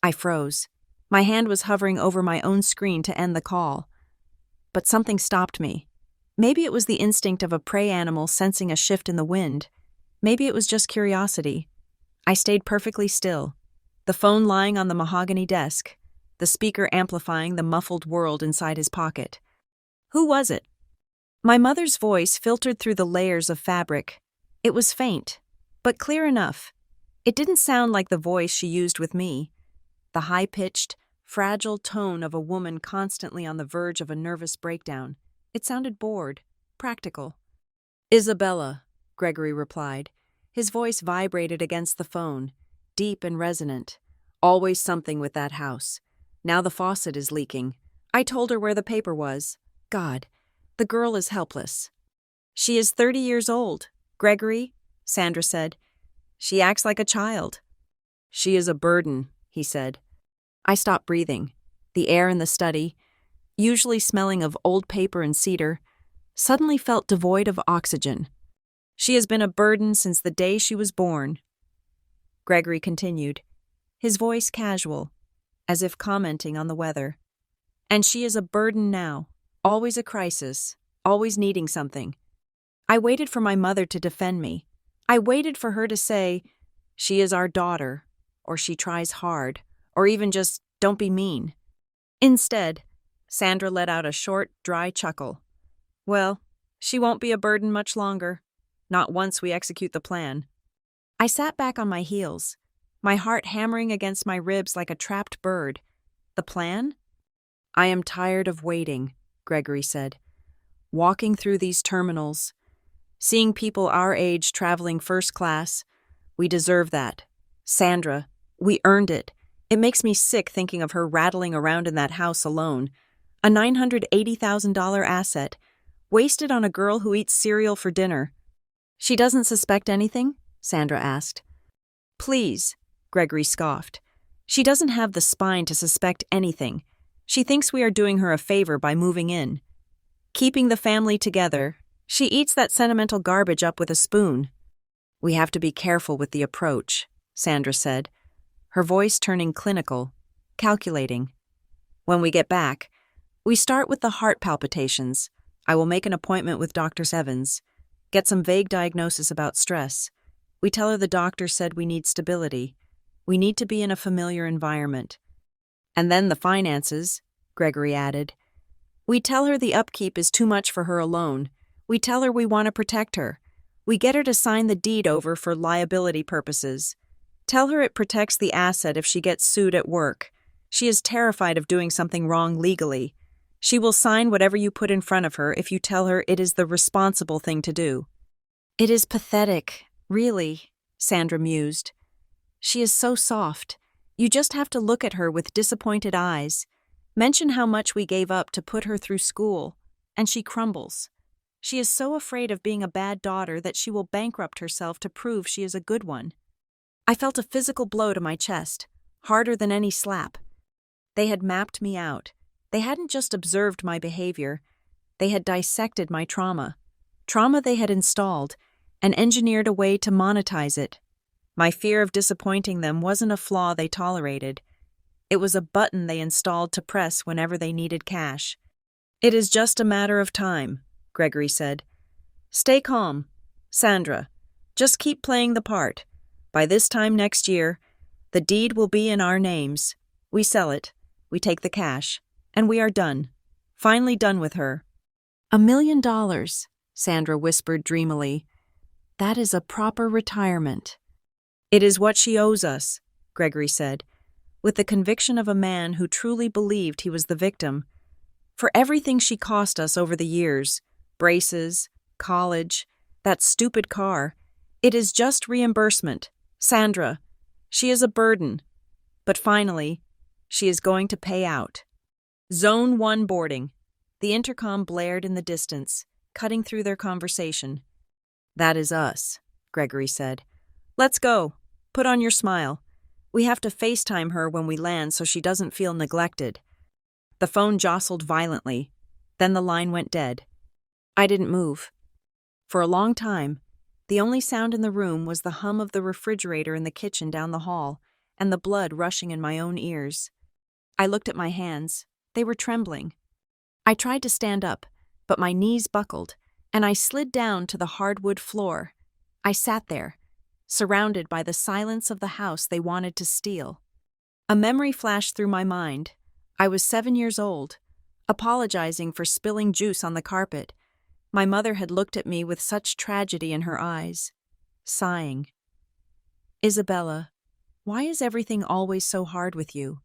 I froze. My hand was hovering over my own screen to end the call. But something stopped me. Maybe it was the instinct of a prey animal sensing a shift in the wind. Maybe it was just curiosity. I stayed perfectly still, the phone lying on the mahogany desk, the speaker amplifying the muffled world inside his pocket. Who was it? My mother's voice filtered through the layers of fabric. It was faint, but clear enough. It didn't sound like the voice she used with me, the high-pitched, fragile tone of a woman constantly on the verge of a nervous breakdown. It sounded bored, practical. "Isabella," Gregory replied. His voice vibrated against the phone, deep and resonant. "Always something with that house. Now the faucet is leaking. I told her where the paper was. God, the girl is helpless." "She is 30 years old, Gregory," Sandra said. "She acts like a child." "She is a burden," he said. I stopped breathing. The air in the study, usually smelling of old paper and cedar, suddenly felt devoid of oxygen. "She has been a burden since the day she was born." Gregory continued. his voice casual, as if commenting on the weather. And she is a burden now, always a crisis, always needing something. I waited for my mother to defend me. I waited for her to say, "She is our daughter," or "She tries hard," or even just, "Don't be mean." Instead, Sandra let out a short, dry chuckle. "Well, she won't be a burden much longer. Not once we execute the plan." I sat back on my heels, my heart hammering against my ribs like a trapped bird. The plan? "I am tired of waiting," Gregory said. "Walking through these terminals, seeing people our age traveling first class, we deserve that. Sandra, we earned it. It makes me sick thinking of her rattling around in that house alone. A $980,000 asset, wasted on a girl who eats cereal for dinner." "She doesn't suspect anything?" Sandra asked. "Please," Gregory scoffed. "She doesn't have the spine to suspect anything. She thinks we are doing her a favor by moving in. Keeping the family together, she eats that sentimental garbage up with a spoon." "We have to be careful with the approach," Sandra said, her voice turning clinical, calculating. "When we get back, we start with the heart palpitations. I will make an appointment with Dr. Evans, get some vague diagnosis about stress. We tell her the doctor said we need stability. We need to be in a familiar environment. And then the finances," Gregory added. "We tell her the upkeep is too much for her alone. We tell her we want to protect her. We get her to sign the deed over for liability purposes. Tell her it protects the asset if she gets sued at work. She is terrified of doing something wrong legally. She will sign whatever you put in front of her if you tell her it is the responsible thing to do." "It is pathetic, really," Sandra mused. "She is so soft. You just have to look at her with disappointed eyes. Mention how much we gave up to put her through school, and she crumbles. She is so afraid of being a bad daughter that she will bankrupt herself to prove she is a good one." I felt a physical blow to my chest, harder than any slap. They had mapped me out. They hadn't just observed my behavior. They had dissected my trauma. Trauma they had installed, and engineered a way to monetize it. My fear of disappointing them wasn't a flaw they tolerated. It was a button they installed to press whenever they needed cash. "It is just a matter of time," Gregory said. "Stay calm. Sandra, just keep playing the part. By this time next year, the deed will be in our names. We sell it, we take the cash, and we are done. Finally done with her." $1 million, Sandra whispered dreamily. "That is a proper retirement." "It is what she owes us," Gregory said, with the conviction of a man who truly believed he was the victim. "For everything she cost us over the years, braces, college, that stupid car, it is just reimbursement. Sandra, she is a burden. But finally, she is going to pay out." Zone 1 boarding. The intercom blared in the distance, cutting through their conversation. "That is us," Gregory said. "Let's go. Put on your smile. We have to FaceTime her when we land so she doesn't feel neglected." The phone jostled violently. Then the line went dead. I didn't move. For a long time, the only sound in the room was the hum of the refrigerator in the kitchen down the hall and the blood rushing in my own ears. I looked at my hands. They were trembling. I tried to stand up, but my knees buckled, and I slid down to the hardwood floor. I sat there, surrounded by the silence of the house they wanted to steal. A memory flashed through my mind. I was 7 years old, apologizing for spilling juice on the carpet. My mother had looked at me with such tragedy in her eyes, sighing. "Isabella, why is everything always so hard with you?"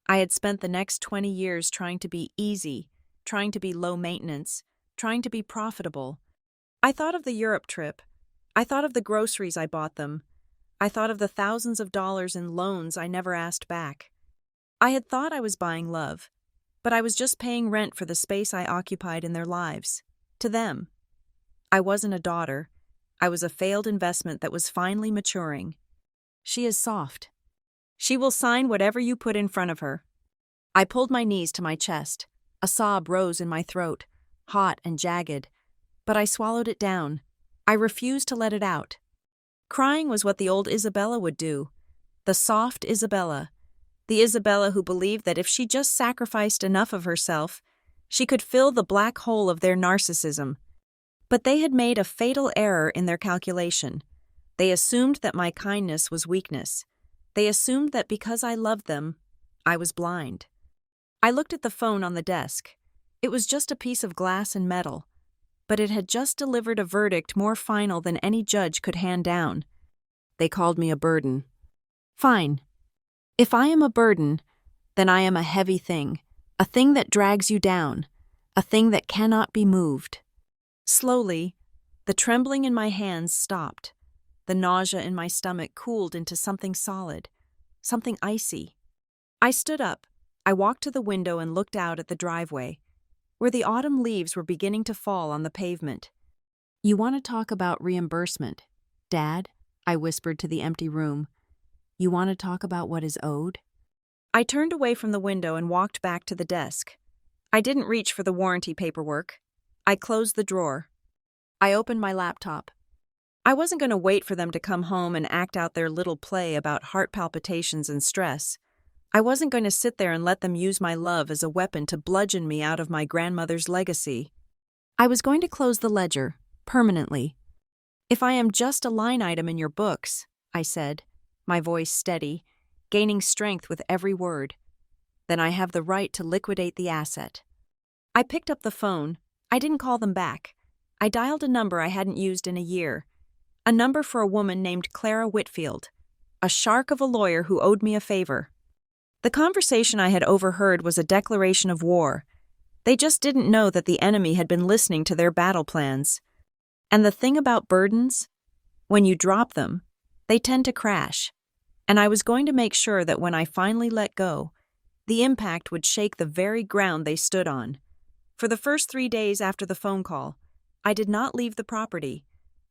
I had spent the next 20 years trying to be easy, trying to be low maintenance, trying to be profitable. I thought of the Europe trip. I thought of the groceries I bought them. I thought of the thousands of dollars in loans I never asked back. I had thought I was buying love, but I was just paying rent for the space I occupied in their lives. To them. I wasn't a daughter. I was a failed investment that was finally maturing. "She is soft. She will sign whatever you put in front of her." I pulled my knees to my chest. A sob rose in my throat, hot and jagged, but I swallowed it down. I refused to let it out. Crying was what the old Isabella would do. The soft Isabella. The Isabella who believed that if she just sacrificed enough of herself, she could fill the black hole of their narcissism. But they had made a fatal error in their calculation. They assumed that my kindness was weakness. They assumed that because I loved them, I was blind. I looked at the phone on the desk. It was just a piece of glass and metal, but it had just delivered a verdict more final than any judge could hand down. They called me a burden. Fine. If I am a burden, then I am a heavy thing, a thing that drags you down, a thing that cannot be moved. Slowly, the trembling in my hands stopped. The nausea in my stomach cooled into something solid, something icy. I stood up. I walked to the window and looked out at the driveway, where the autumn leaves were beginning to fall on the pavement. "You want to talk about reimbursement, Dad?" I whispered to the empty room. "You want to talk about what is owed?" I turned away from the window and walked back to the desk. I didn't reach for the warranty paperwork. I closed the drawer. I opened my laptop. I wasn't going to wait for them to come home and act out their little play about heart palpitations and stress. I wasn't going to sit there and let them use my love as a weapon to bludgeon me out of my grandmother's legacy. I was going to close the ledger, permanently. "If I am just a line item in your books," I said, my voice steady, gaining strength with every word, "then I have the right to liquidate the asset." I picked up the phone. I didn't call them back. I dialed a number I hadn't used in a year. A number for a woman named Clara Whitfield, a shark of a lawyer who owed me a favor. The conversation I had overheard was a declaration of war. They just didn't know that the enemy had been listening to their battle plans. And the thing about burdens? When you drop them, they tend to crash. And I was going to make sure that when I finally let go, the impact would shake the very ground they stood on. For the first 3 days after the phone call, I did not leave the property.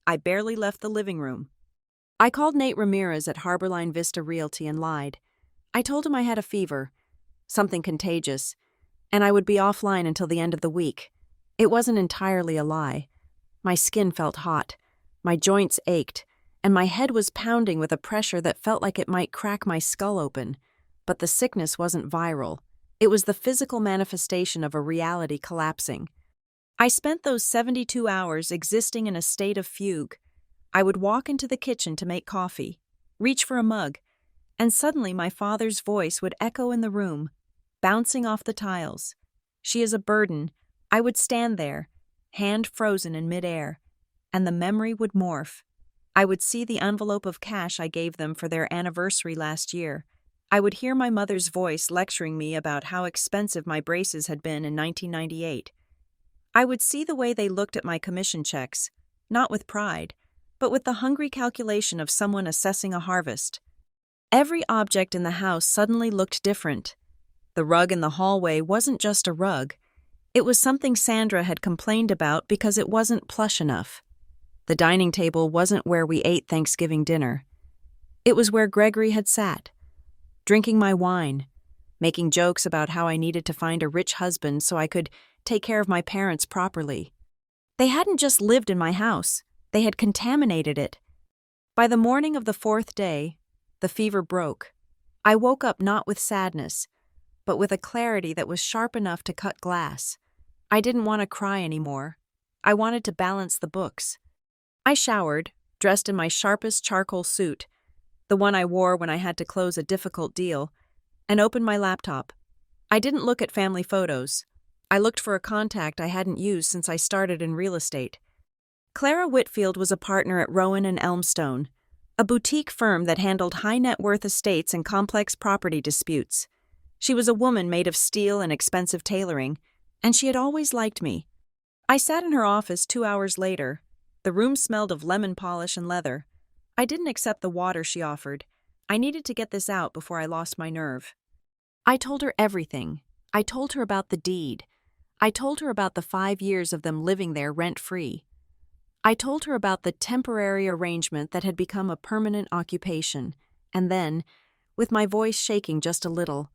I barely left the living room. I called Nate Ramirez at Harborline Vista Realty and lied. I told him I had a fever, something contagious, and I would be offline until the end of the week. It wasn't entirely a lie. My skin felt hot, my joints ached, and my head was pounding with a pressure that felt like it might crack my skull open. But the sickness wasn't viral. It was the physical manifestation of a reality collapsing. I spent those 72 hours existing in a state of fugue. I would walk into the kitchen to make coffee, reach for a mug, and suddenly my father's voice would echo in the room, bouncing off the tiles. "She is a burden." I would stand there, hand frozen in midair, and the memory would morph. I would see the envelope of cash I gave them for their anniversary last year. I would hear my mother's voice lecturing me about how expensive my braces had been in 1998. I would see the way they looked at my commission checks, not with pride, but with the hungry calculation of someone assessing a harvest. Every object in the house suddenly looked different. The rug in the hallway wasn't just a rug. It was something Sandra had complained about because it wasn't plush enough. The dining table wasn't where we ate Thanksgiving dinner. It was where Gregory had sat, drinking my wine, making jokes about how I needed to find a rich husband so I could take care of my parents properly. They hadn't just lived in my house, they had contaminated it. By the morning of the 4th day, the fever broke. I woke up not with sadness, but with a clarity that was sharp enough to cut glass. I didn't want to cry anymore. I wanted to balance the books. I showered, dressed in my sharpest charcoal suit, the one I wore when I had to close a difficult deal, and opened my laptop. I didn't look at family photos. I looked for a contact I hadn't used since I started in real estate. Clara Whitfield was a partner at Rowan and Elmstone, a boutique firm that handled high-net-worth estates and complex property disputes. She was a woman made of steel and expensive tailoring, and she had always liked me. I sat in her office 2 hours later. The room smelled of lemon polish and leather. I didn't accept the water she offered. I needed to get this out before I lost my nerve. I told her everything. I told her about the deed. I told her about the 5 years of them living there rent-free. I told her about the temporary arrangement that had become a permanent occupation. And then, with my voice shaking just a little,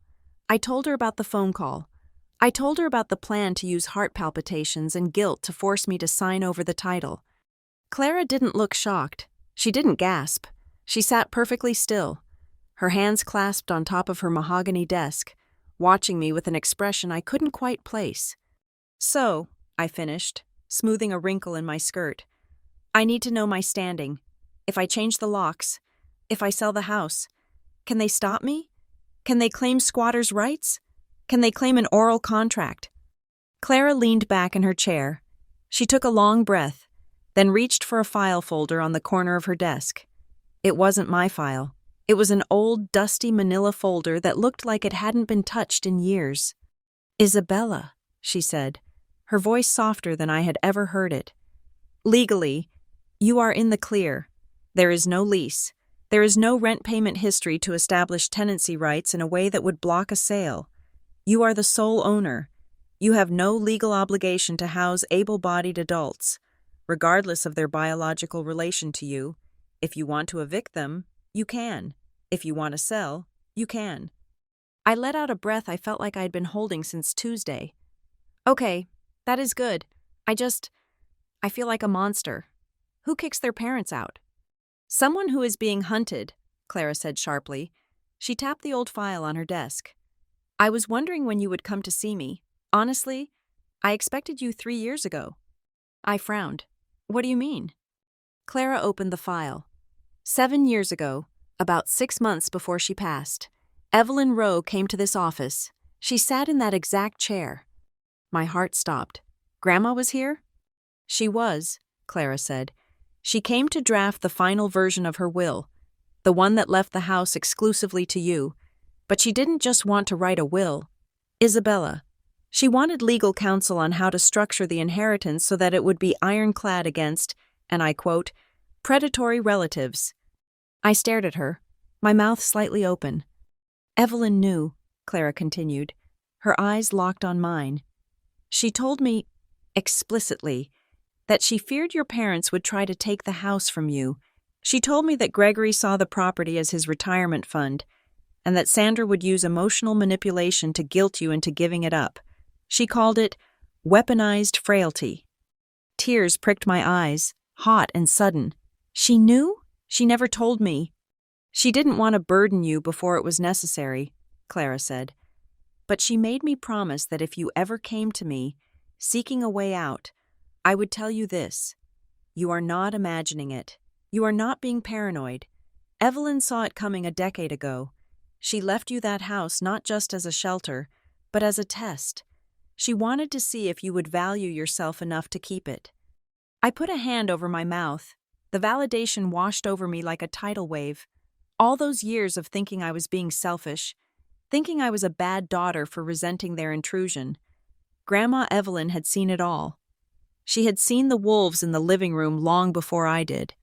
I told her about the phone call. I told her about the plan to use heart palpitations and guilt to force me to sign over the title. Clara didn't look shocked. She didn't gasp. She sat perfectly still. her hands clasped on top of her mahogany desk, watching me with an expression I couldn't quite place. "So," I finished, smoothing a wrinkle in my skirt, "I need to know my standing. If I change the locks, if I sell the house, can they stop me? Can they claim squatters' rights? Can they claim an oral contract?" Clara leaned back in her chair. She took a long breath, then reached for a file folder on the corner of her desk. It wasn't my file. It was an old, dusty manila folder that looked like it hadn't been touched in years. "Isabella," she said, her voice softer than I had ever heard it. "Legally, you are in the clear. There is no lease. There is no rent payment history to establish tenancy rights in a way that would block a sale. You are the sole owner. You have no legal obligation to house able-bodied adults, regardless of their biological relation to you. If you want to evict them, you can. If you want to sell, you can." I let out a breath I felt like I had been holding since Tuesday. "Okay, that is good. I feel like a monster. Who kicks their parents out?" "Someone who is being hunted," Clara said sharply. She tapped the old file on her desk. "I was wondering when you would come to see me. Honestly, I expected you 3 years ago." I frowned. "What do you mean?" Clara opened the file. 7 years ago, about 6 months before she passed, Evelyn Rowe came to this office. She sat in that exact chair. My heart stopped. "Grandma was here?" "She was," Clara said. "She came to draft the final version of her will, the one that left the house exclusively to you. But she didn't just want to write a will. Isabella. She wanted legal counsel on how to structure the inheritance so that it would be ironclad against, and I quote, predatory relatives." I stared at her, my mouth slightly open. "Evelyn knew," Clara continued. Her eyes locked on mine. "She told me, explicitly, that she feared your parents would try to take the house from you. She told me that Gregory saw the property as his retirement fund, and that Sandra would use emotional manipulation to guilt you into giving it up. She called it weaponized frailty." Tears pricked my eyes, hot and sudden. "She knew? She never told me." "She didn't want to burden you before it was necessary," Clara said. "But she made me promise that if you ever came to me, seeking a way out, I would tell you this. You are not imagining it. You are not being paranoid. Evelyn saw it coming a decade ago. She left you that house not just as a shelter, but as a test. She wanted to see if you would value yourself enough to keep it." I put a hand over my mouth. The validation washed over me like a tidal wave. All those years of thinking I was being selfish, thinking I was a bad daughter for resenting their intrusion. Grandma Evelyn had seen it all. She had seen the wolves in the living room long before I did.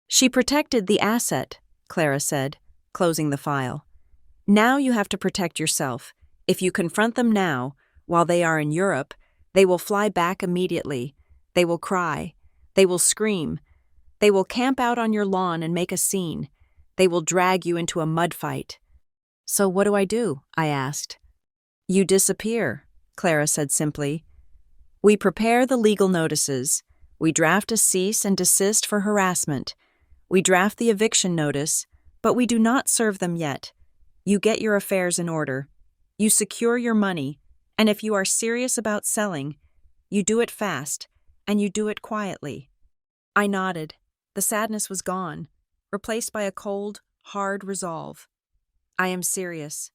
"She protected the asset," Clara said, closing the file. "Now you have to protect yourself. If you confront them now, while they are in Europe, they will fly back immediately. They will cry. They will scream. They will camp out on your lawn and make a scene. They will drag you into a mud fight." "So what do I do?" I asked. "You disappear," Clara said simply. "We prepare the legal notices. We draft a cease and desist for harassment. We draft the eviction notice, but we do not serve them yet. You get your affairs in order. You secure your money, and if you are serious about selling, you do it fast, and you do it quietly." I nodded. The sadness was gone, replaced by a cold, hard resolve. "I am serious."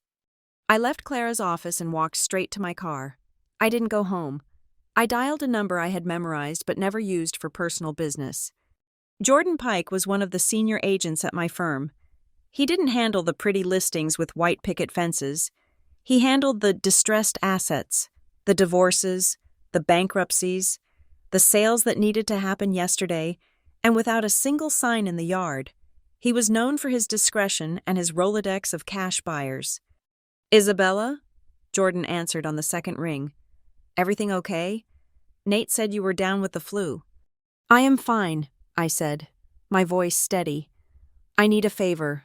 I left Clara's office and walked straight to my car. I didn't go home. I dialed a number I had memorized but never used for personal business. Jordan Pike was one of the senior agents at my firm. He didn't handle the pretty listings with white picket fences. He handled the distressed assets, the divorces, the bankruptcies, the sales that needed to happen yesterday, and without a single sign in the yard. He was known for his discretion and his Rolodex of cash buyers. "Isabella?" Jordan answered on the second ring. "Everything okay? Nate said you were down with the flu." "I am fine," I said, my voice steady. "I need a favor.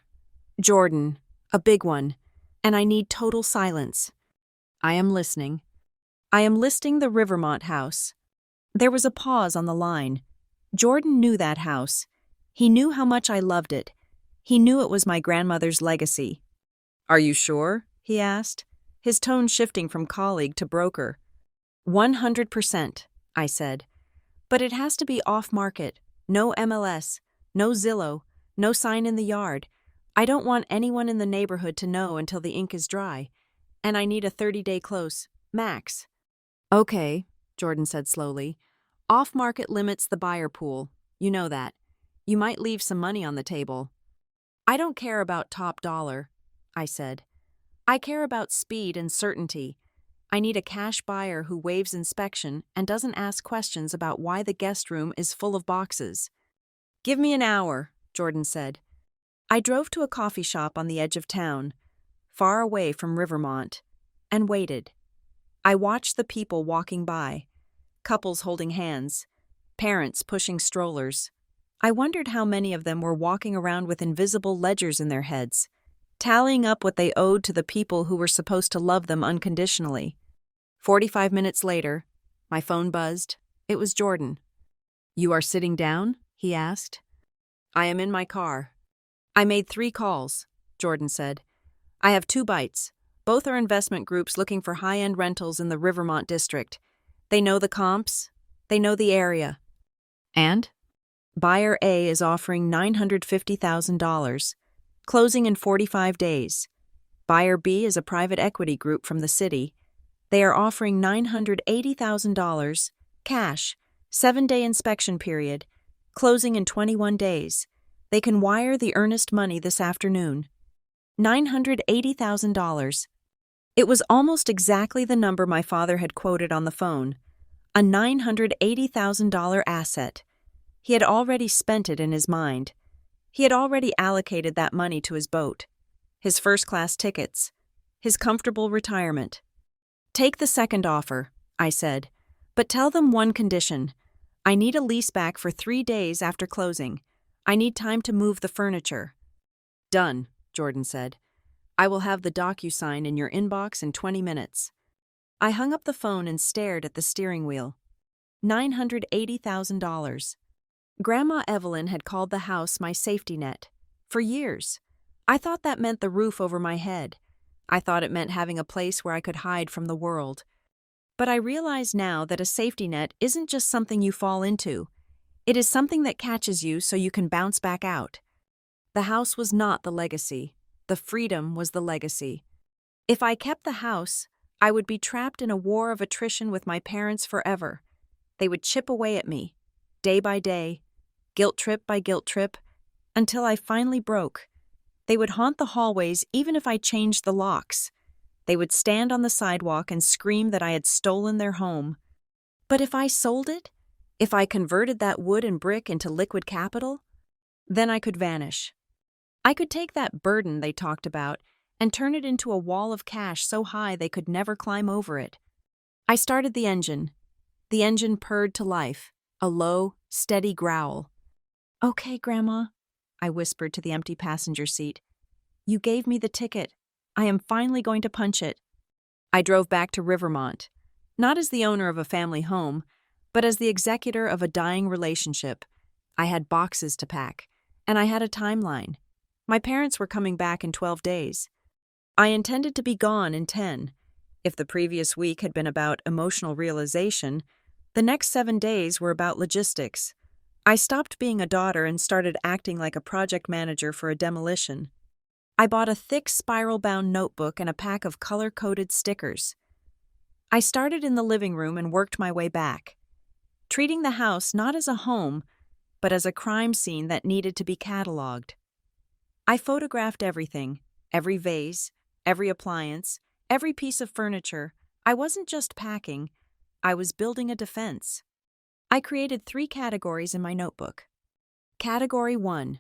Jordan, a big one, and I need total silence." "I am listening." "I am listing the Rivermont house." There was a pause on the line. Jordan knew that house. He knew how much I loved it. He knew it was my grandmother's legacy. "Are you sure?" he asked, his tone shifting from colleague to broker. 100%, I said. "But it has to be off-market, no MLS, no Zillow, no sign in the yard. I don't want anyone in the neighborhood to know until the ink is dry, and I need a 30-day close, max." "Okay," Jordan said slowly. "Off-market limits the buyer pool. You know that. You might leave some money on the table." "I don't care about top dollar," I said. "I care about speed and certainty. I need a cash buyer who waives inspection and doesn't ask questions about why the guest room is full of boxes." "Give me an hour," Jordan said. I drove to a coffee shop on the edge of town, far away from Rivermont, and waited. I watched the people walking by, couples holding hands, parents pushing strollers. I wondered how many of them were walking around with invisible ledgers in their heads, tallying up what they owed to the people who were supposed to love them unconditionally. 45 minutes later, my phone buzzed. It was Jordan. "You are sitting down?" he asked. "I am in my car." "I made 3 calls," Jordan said. "I have 2 bites. Both are investment groups looking for high-end rentals in the Rivermont district. They know the comps. They know the area." "And?" "Buyer A is offering $950,000, closing in 45 days. Buyer B is a private equity group from the city. They are offering $980,000, cash, 7-day inspection period, closing in 21 days. They can wire the earnest money this afternoon." $980,000. It was almost exactly the number my father had quoted on the phone. A $980,000 asset. He had already spent it in his mind. He had already allocated that money to his boat, his first-class tickets, his comfortable retirement. "Take the second offer," I said, "but tell them one condition. I need a lease back for 3 days after closing. I need time to move the furniture." "Done," Jordan said. "I will have the DocuSign in your inbox in 20 minutes. I hung up the phone and stared at the steering wheel. $980,000. Grandma Evelyn had called the house my safety net. For years. I thought that meant the roof over my head. I thought it meant having a place where I could hide from the world. But I realize now that a safety net isn't just something you fall into. It is something that catches you so you can bounce back out. The house was not the legacy. The freedom was the legacy. If I kept the house, I would be trapped in a war of attrition with my parents forever. They would chip away at me, day by day, guilt trip by guilt trip, until I finally broke. They would haunt the hallways even if I changed the locks. They would stand on the sidewalk and scream that I had stolen their home. But if I sold it, if I converted that wood and brick into liquid capital, then I could vanish. I could take that burden they talked about and turn it into a wall of cash so high they could never climb over it. I started the engine. The engine purred to life, a low, steady growl. "Okay, Grandma," I whispered to the empty passenger seat. "You gave me the ticket. I am finally going to punch it." I drove back to Rivermont, not as the owner of a family home, but as the executor of a dying relationship. I had boxes to pack, and I had a timeline. My parents were coming back in 12 days. I intended to be gone in 10. If the previous week had been about emotional realization, the next 7 days were about logistics. I stopped being a daughter and started acting like a project manager for a demolition. I bought a thick spiral-bound notebook and a pack of color-coded stickers. I started in the living room and worked my way back, treating the house not as a home, but as a crime scene that needed to be cataloged. I photographed everything, every vase, every appliance, every piece of furniture. I wasn't just packing, I was building a defense. I created 3 categories in my notebook. Category 1,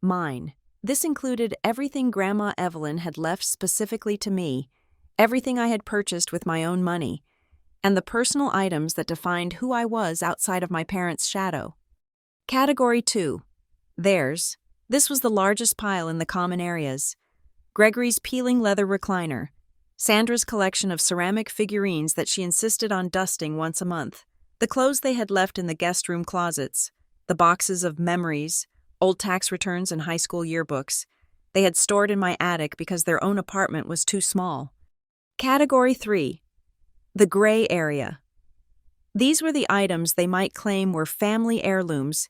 mine. This included everything Grandma Evelyn had left specifically to me, everything I had purchased with my own money, and the personal items that defined who I was outside of my parents' shadow. Category 2, theirs. This was the largest pile in the common areas. Gregory's peeling leather recliner, Sandra's collection of ceramic figurines that she insisted on dusting once a month, the clothes they had left in the guest room closets, the boxes of memories, old tax returns and high school yearbooks. They had stored in my attic because their own apartment was too small. Category 3. The gray area. These were the items they might claim were family heirlooms,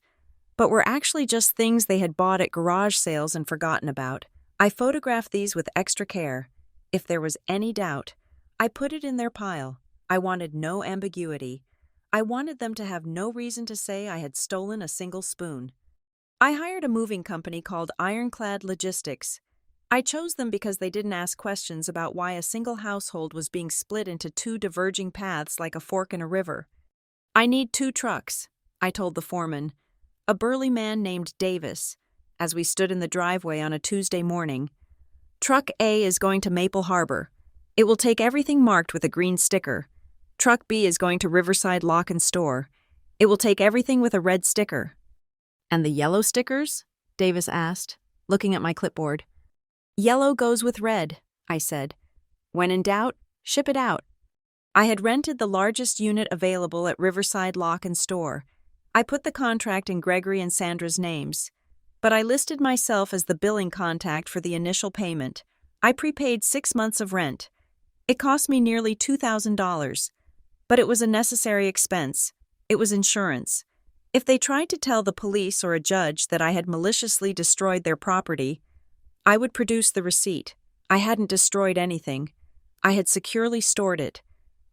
but were actually just things they had bought at garage sales and forgotten about. I photographed these with extra care. If there was any doubt, I put it in their pile. I wanted no ambiguity. I wanted them to have no reason to say I had stolen a single spoon. I hired a moving company called Ironclad Logistics. I chose them because they didn't ask questions about why a single household was being split into two diverging paths like a fork in a river. I need 2 trucks, I told the foreman, a burly man named Davis, as we stood in the driveway on a Tuesday morning. Truck A is going to Maple Harbor. It will take everything marked with a green sticker. Truck B is going to Riverside Lock and Store. It will take everything with a red sticker. And the yellow stickers? Davis asked, looking at my clipboard. Yellow goes with red, I said. When in doubt, ship it out. I had rented the largest unit available at Riverside Lock and Store. I put the contract in Gregory and Sandra's names, but I listed myself as the billing contact for the initial payment. I prepaid 6 months of rent. It cost me nearly $2,000, but it was a necessary expense. It was insurance. If they tried to tell the police or a judge that I had maliciously destroyed their property, I would produce the receipt. I hadn't destroyed anything. I had securely stored it,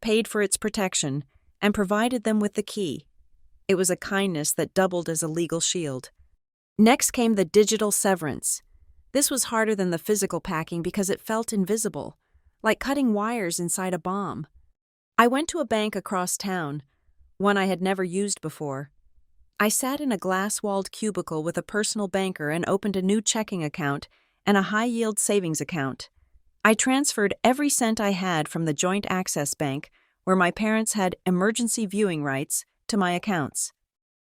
paid for its protection, and provided them with the key. It was a kindness that doubled as a legal shield. Next came the digital severance. This was harder than the physical packing because it felt invisible, like cutting wires inside a bomb. I went to a bank across town, one I had never used before. I sat in a glass-walled cubicle with a personal banker and opened a new checking account and a high-yield savings account. I transferred every cent I had from the Joint Access Bank, where my parents had emergency viewing rights, to my accounts.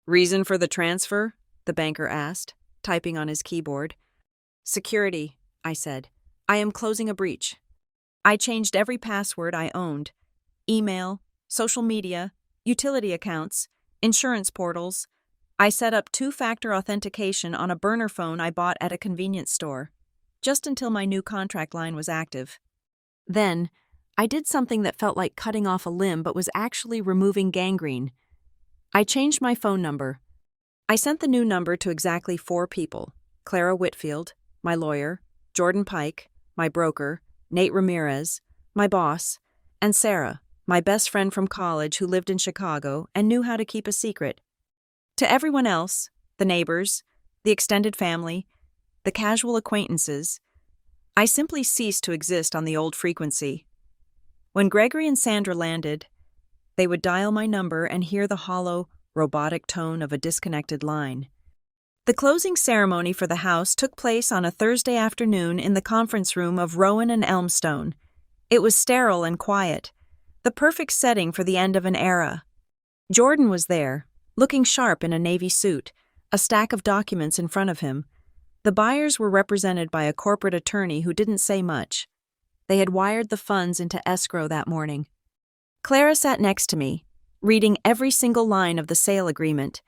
Reason for the transfer? The banker asked, typing on his keyboard. Security, I said. I am closing a breach. I changed every password I owned. Email, social media, utility accounts, insurance portals. I set up 2-factor authentication on a burner phone I bought at a convenience store, just until my new contract line was active. Then, I did something that felt like cutting off a limb but was actually removing gangrene. I changed my phone number. I sent the new number to exactly 4 people: Clara Whitfield, my lawyer, Jordan Pike, my broker, Nate Ramirez, my boss, and Sarah, my best friend from college who lived in Chicago and knew how to keep a secret. To everyone else, the neighbors, the extended family, the casual acquaintances, I simply ceased to exist on the old frequency. When Gregory and Sandra landed, they would dial my number and hear the hollow, robotic tone of a disconnected line. The closing ceremony for the house took place on a Thursday afternoon in the conference room of Rowan and Elmstone. It was sterile and quiet, the perfect setting for the end of an era. Jordan was there, looking sharp in a navy suit, a stack of documents in front of him. The buyers were represented by a corporate attorney who didn't say much. They had wired the funds into escrow that morning. Clara sat next to me, reading every single line of the sale agreement.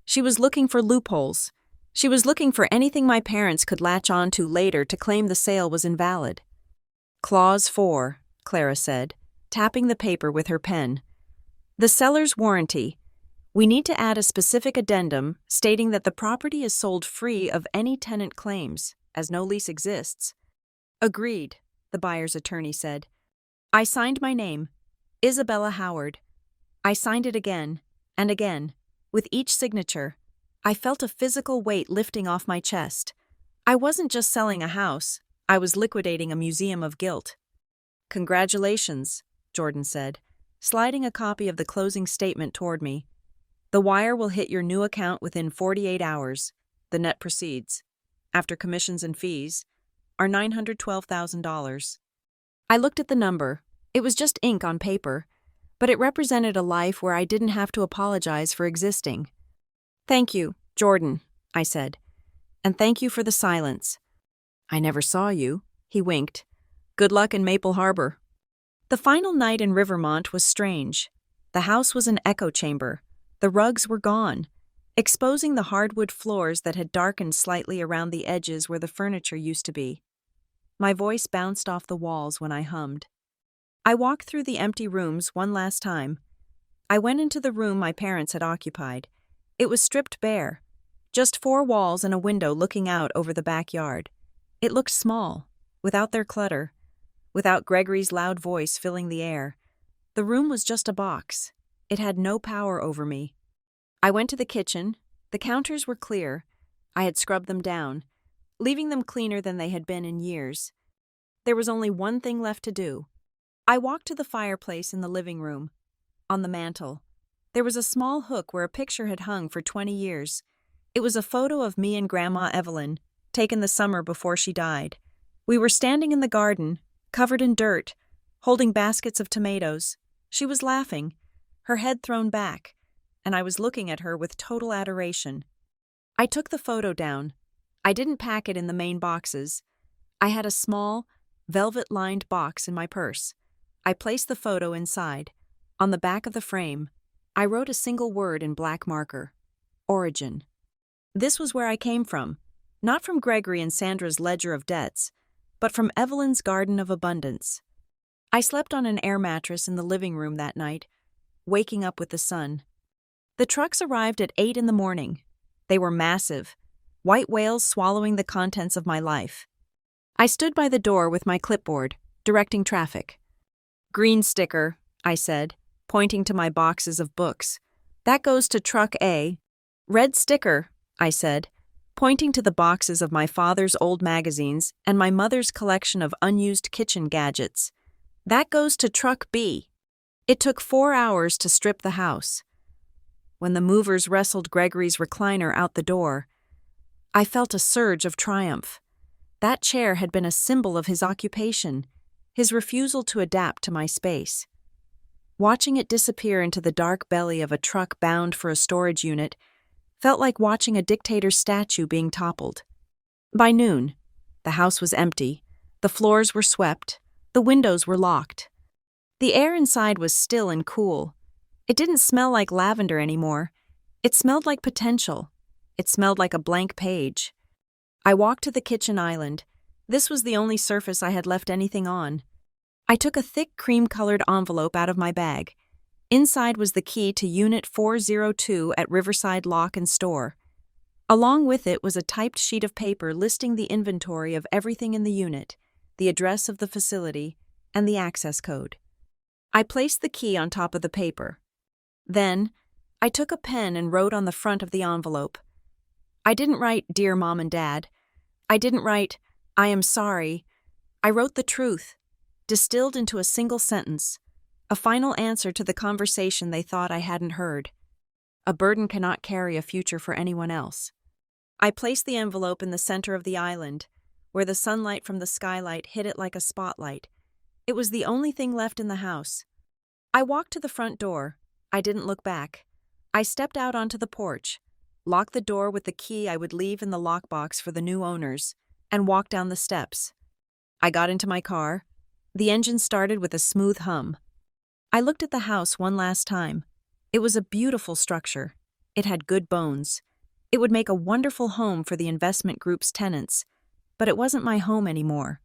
She was looking for loopholes. She was looking for anything my parents could latch on to later to claim the sale was invalid. Clause 4, Clara said, tapping the paper with her pen. The seller's warranty. We need to add a specific addendum stating that the property is sold free of any tenant claims, as no lease exists. Agreed, the buyer's attorney said. I signed my name, Isabella Howard. I signed it again, and again. With each signature, I felt a physical weight lifting off my chest. I wasn't just selling a house, I was liquidating a museum of guilt. Congratulations, Jordan said, sliding a copy of the closing statement toward me. The wire will hit your new account within 48 hours. The net proceeds, after commissions and fees, are $912,000. I looked at the number. It was just ink on paper, but it represented a life where I didn't have to apologize for existing. Thank you, Jordan, I said, and thank you for the silence. I never saw you, he winked. Good luck in Maple Harbor. The final night in Rivermont was strange. The house was an echo chamber. The rugs were gone. exposing the hardwood floors that had darkened slightly around the edges where the furniture used to be. My voice bounced off the walls when I hummed. I walked through the empty rooms one last time. I went into the room my parents had occupied. It was stripped bare, just 4 walls and a window looking out over the backyard. It looked small, without their clutter, without Gregory's loud voice filling the air. The room was just a box. It had no power over me. I went to the kitchen. The counters were clear. I had scrubbed them down, leaving them cleaner than they had been in years. There was only one thing left to do. I walked to the fireplace in the living room. On the mantel, there was a small hook where a picture had hung for 20 years. It was a photo of me and Grandma Evelyn, taken the summer before she died. We were standing in the garden, covered in dirt, holding baskets of tomatoes. She was laughing, her head thrown back, and I was looking at her with total adoration. I took the photo down. I didn't pack it in the main boxes. I had a small, velvet-lined box in my purse. I placed the photo inside. On the back of the frame, I wrote a single word in black marker: origin. This was where I came from, not from Gregory and Sandra's ledger of debts, but from Evelyn's garden of abundance. I slept on an air mattress in the living room that night, waking up with the sun. The trucks arrived at 8 in the morning. They were massive, white whales swallowing the contents of my life. I stood by the door with my clipboard, directing traffic. "Green sticker," I said, pointing to my boxes of books. "That goes to truck A." "Red sticker," I said, pointing to the boxes of my father's old magazines and my mother's collection of unused kitchen gadgets. "That goes to truck B." It took 4 hours to strip the house. When the movers wrestled Gregory's recliner out the door, I felt a surge of triumph. That chair had been a symbol of his occupation, his refusal to adapt to my space. Watching it disappear into the dark belly of a truck bound for a storage unit felt like watching a dictator's statue being toppled. By noon, the house was empty, the floors were swept, the windows were locked. The air inside was still and cool. It didn't smell like lavender anymore. It smelled like potential. It smelled like a blank page. I walked to the kitchen island. This was the only surface I had left anything on. I took a thick cream-colored envelope out of my bag. Inside was the key to Unit 402 at Riverside Lock and Store. Along with it was a typed sheet of paper listing the inventory of everything in the unit, the address of the facility, and the access code. I placed the key on top of the paper. Then, I took a pen and wrote on the front of the envelope. I didn't write, "Dear Mom and Dad." I didn't write, "I am sorry." I wrote the truth, distilled into a single sentence, a final answer to the conversation they thought I hadn't heard. A burden cannot carry a future for anyone else. I placed the envelope in the center of the island, where the sunlight from the skylight hit it like a spotlight. It was the only thing left in the house. I walked to the front door. I didn't look back. I stepped out onto the porch, locked the door with the key I would leave in the lockbox for the new owners, and walked down the steps. I got into my car. The engine started with a smooth hum. I looked at the house one last time. It was a beautiful structure. It had good bones. It would make a wonderful home for the investment group's tenants, but it wasn't my home anymore.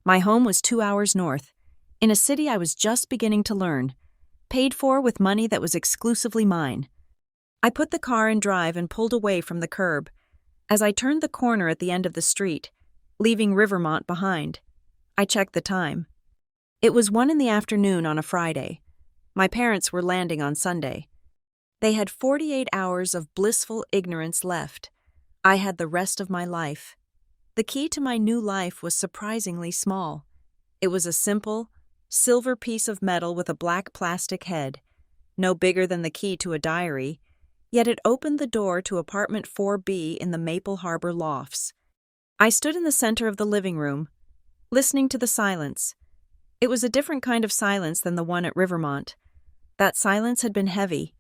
My home was 2 hours north, in a city I was just beginning to learn, paid for with money that was exclusively mine. I put the car in drive and pulled away from the curb. As I turned the corner at the end of the street, leaving Rivermont behind, I checked the time. It was 1 in the afternoon on a Friday. My parents were landing on Sunday. They had 48 hours of blissful ignorance left. I had the rest of my life. The key to my new life was surprisingly small. It was a simple, silver piece of metal with a black plastic head, no bigger than the key to a diary, yet it opened the door to apartment 4B in the Maple Harbor lofts. I stood in the center of the living room, listening to the silence. It was a different kind of silence than the one at Rivermont. That silence had been heavy,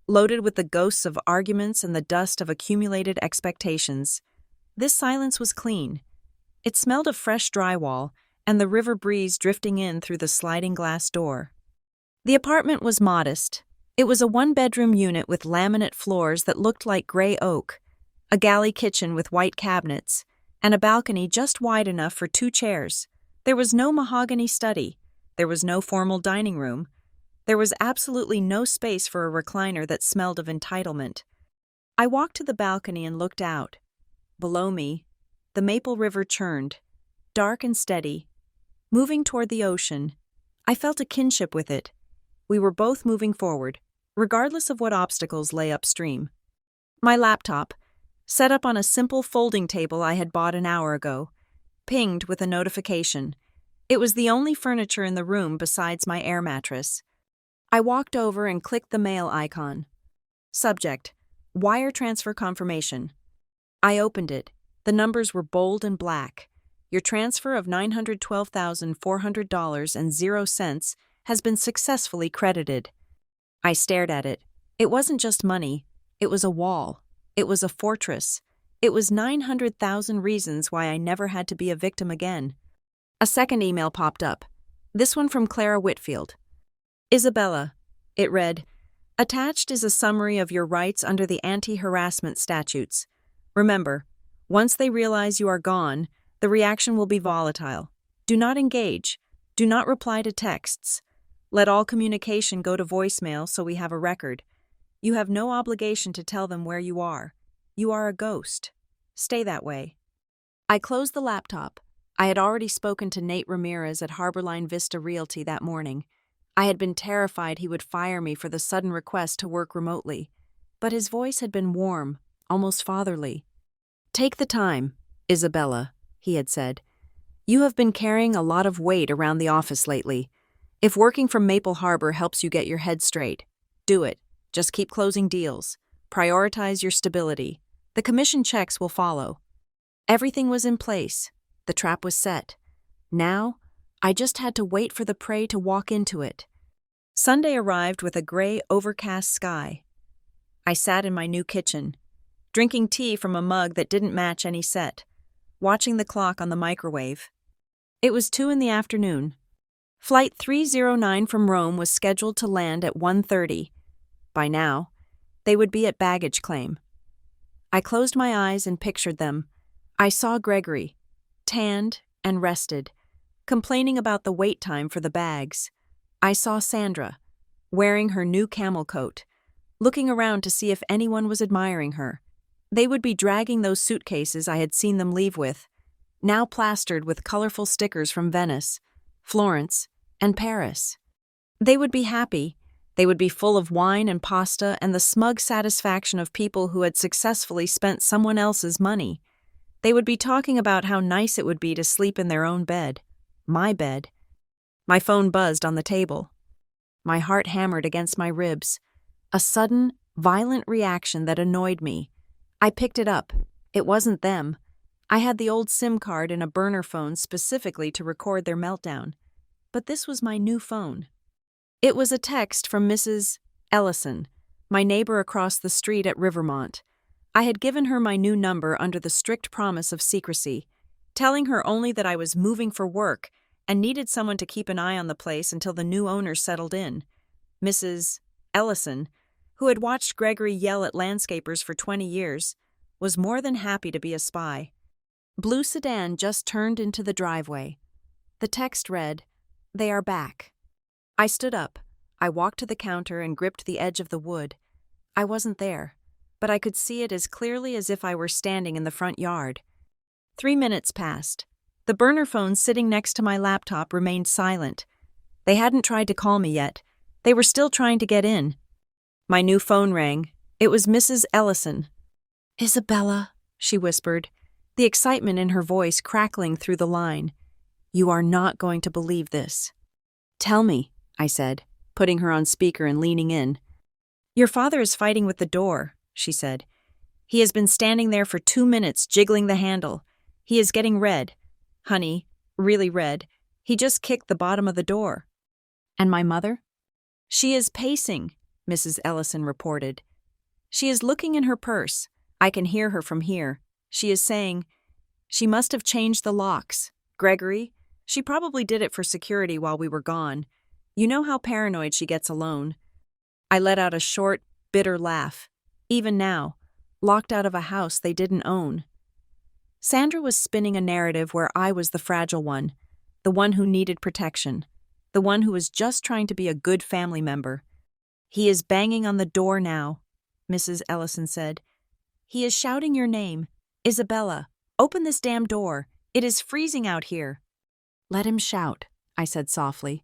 loaded with the ghosts of arguments and the dust of accumulated expectations. This silence was clean. It smelled of fresh drywall and the river breeze drifting in through the sliding glass door. The apartment was modest, It was a one-bedroom unit with laminate floors that looked like gray oak, a galley kitchen with white cabinets, and a balcony just wide enough for 2 chairs. There was no mahogany study. There was no formal dining room. There was absolutely no space for a recliner that smelled of entitlement. I walked to the balcony and looked out. Below me, the Maple River churned, dark and steady, moving toward the ocean. I felt a kinship with it. We were both moving forward, regardless of what obstacles lay upstream. My laptop, set up on a simple folding table I had bought an hour ago, pinged with a notification. It was the only furniture in the room besides my air mattress. I walked over and clicked the mail icon. Subject: Wire transfer confirmation. I opened it. The numbers were bold and black. Your transfer of $912,400.00 has been successfully credited. I stared at it. It wasn't just money. It was a wall. It was a fortress. It was 900,000 reasons why I never had to be a victim again. A second email popped up. This one from Clara Whitfield. Isabella. It read, "Attached is a summary of your rights under the anti-harassment statutes. Remember, once they realize you are gone, the reaction will be volatile. Do not engage. Do not reply to texts. Let all communication go to voicemail so we have a record. You have no obligation to tell them where you are. You are a ghost. Stay that way." I closed the laptop. I had already spoken to Nate Ramirez at Harborline Vista Realty that morning. I had been terrified he would fire me for the sudden request to work remotely, but his voice had been warm, almost fatherly. "Take the time, Isabella," he had said. "You have been carrying a lot of weight around the office lately. If working from Maple Harbor helps you get your head straight, do it. Just keep closing deals. Prioritize your stability. The commission checks will follow." Everything was in place. The trap was set. Now, I just had to wait for the prey to walk into it. Sunday arrived with a gray, overcast sky. I sat in my new kitchen, drinking tea from a mug that didn't match any set, watching the clock on the microwave. It was 2 p.m. Flight 309 from Rome was scheduled to land at 1:30. By now, they would be at baggage claim. I closed my eyes and pictured them. I saw Gregory, tanned and rested, complaining about the wait time for the bags. I saw Sandra, wearing her new camel coat, looking around to see if anyone was admiring her. They would be dragging those suitcases I had seen them leave with, now plastered with colorful stickers from Venice, Florence, and Paris. They would be happy. They would be full of wine and pasta and the smug satisfaction of people who had successfully spent someone else's money. They would be talking about how nice it would be to sleep in their own bed. My bed. My phone buzzed on the table. My heart hammered against my ribs. A sudden, violent reaction that annoyed me. I picked it up. It wasn't them. I had the old SIM card in a burner phone specifically to record their meltdown. But this was my new phone. It was a text from Mrs. Ellison, my neighbor across the street at Rivermont. I had given her my new number under the strict promise of secrecy, telling her only that I was moving for work and needed someone to keep an eye on the place until the new owner settled in. Mrs. Ellison, who had watched Gregory yell at landscapers for 20 years, was more than happy to be a spy. Blue sedan just turned into the driveway. The text read, "They are back." I stood up. I walked to the counter and gripped the edge of the wood. I wasn't there, but I could see it as clearly as if I were standing in the front yard. 3 minutes passed. The burner phone sitting next to my laptop remained silent. They hadn't tried to call me yet. They were still trying to get in. My new phone rang. It was Mrs. Ellison. "Isabella," she whispered, the excitement in her voice crackling through the line. "You are not going to believe this." "Tell me," I said, putting her on speaker and leaning in. "Your father is fighting with the door," she said. "He has been standing there for 2 minutes jiggling the handle. He is getting red. Honey, really red. He just kicked the bottom of the door." "And my mother?" "She is pacing," Mrs. Ellison reported. "She is looking in her purse. I can hear her from here. She is saying, 'She must have changed the locks. Gregory, she probably did it for security while we were gone. You know how paranoid she gets alone.' I let out a short, bitter laugh. Even now, locked out of a house they didn't own. Sandra was spinning a narrative where I was the fragile one, the one who needed protection, the one who was just trying to be a good family member. "He is banging on the door now," Mrs. Ellison said. "He is shouting your name. Isabella, open this damn door. It is freezing out here." "Let him shout," I said softly.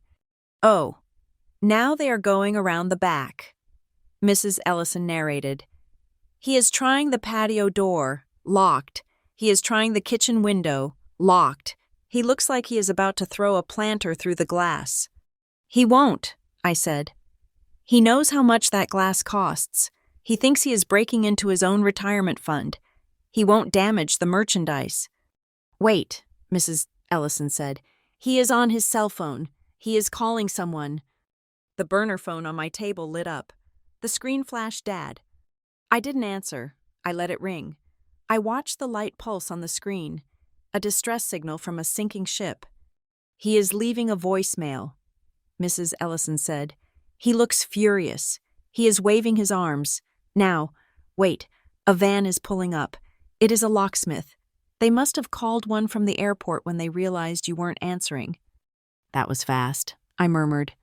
"Oh, now they are going around the back," Mrs. Ellison narrated. "He is trying the patio door, locked. He is trying the kitchen window, locked. He looks like he is about to throw a planter through the glass." "He won't," I said. "He knows how much that glass costs. He thinks he is breaking into his own retirement fund. He won't damage the merchandise." "Wait," Mrs. Ellison said. "He is on his cell phone. He is calling someone." The burner phone on my table lit up. The screen flashed Dad. I didn't answer. I let it ring. I watched the light pulse on the screen, a distress signal from a sinking ship. "He is leaving a voicemail," Mrs. Ellison said. "He looks furious. He is waving his arms. Now, wait, a van is pulling up. It is a locksmith. They must have called one from the airport when they realized you weren't answering." "That was fast," I murmured.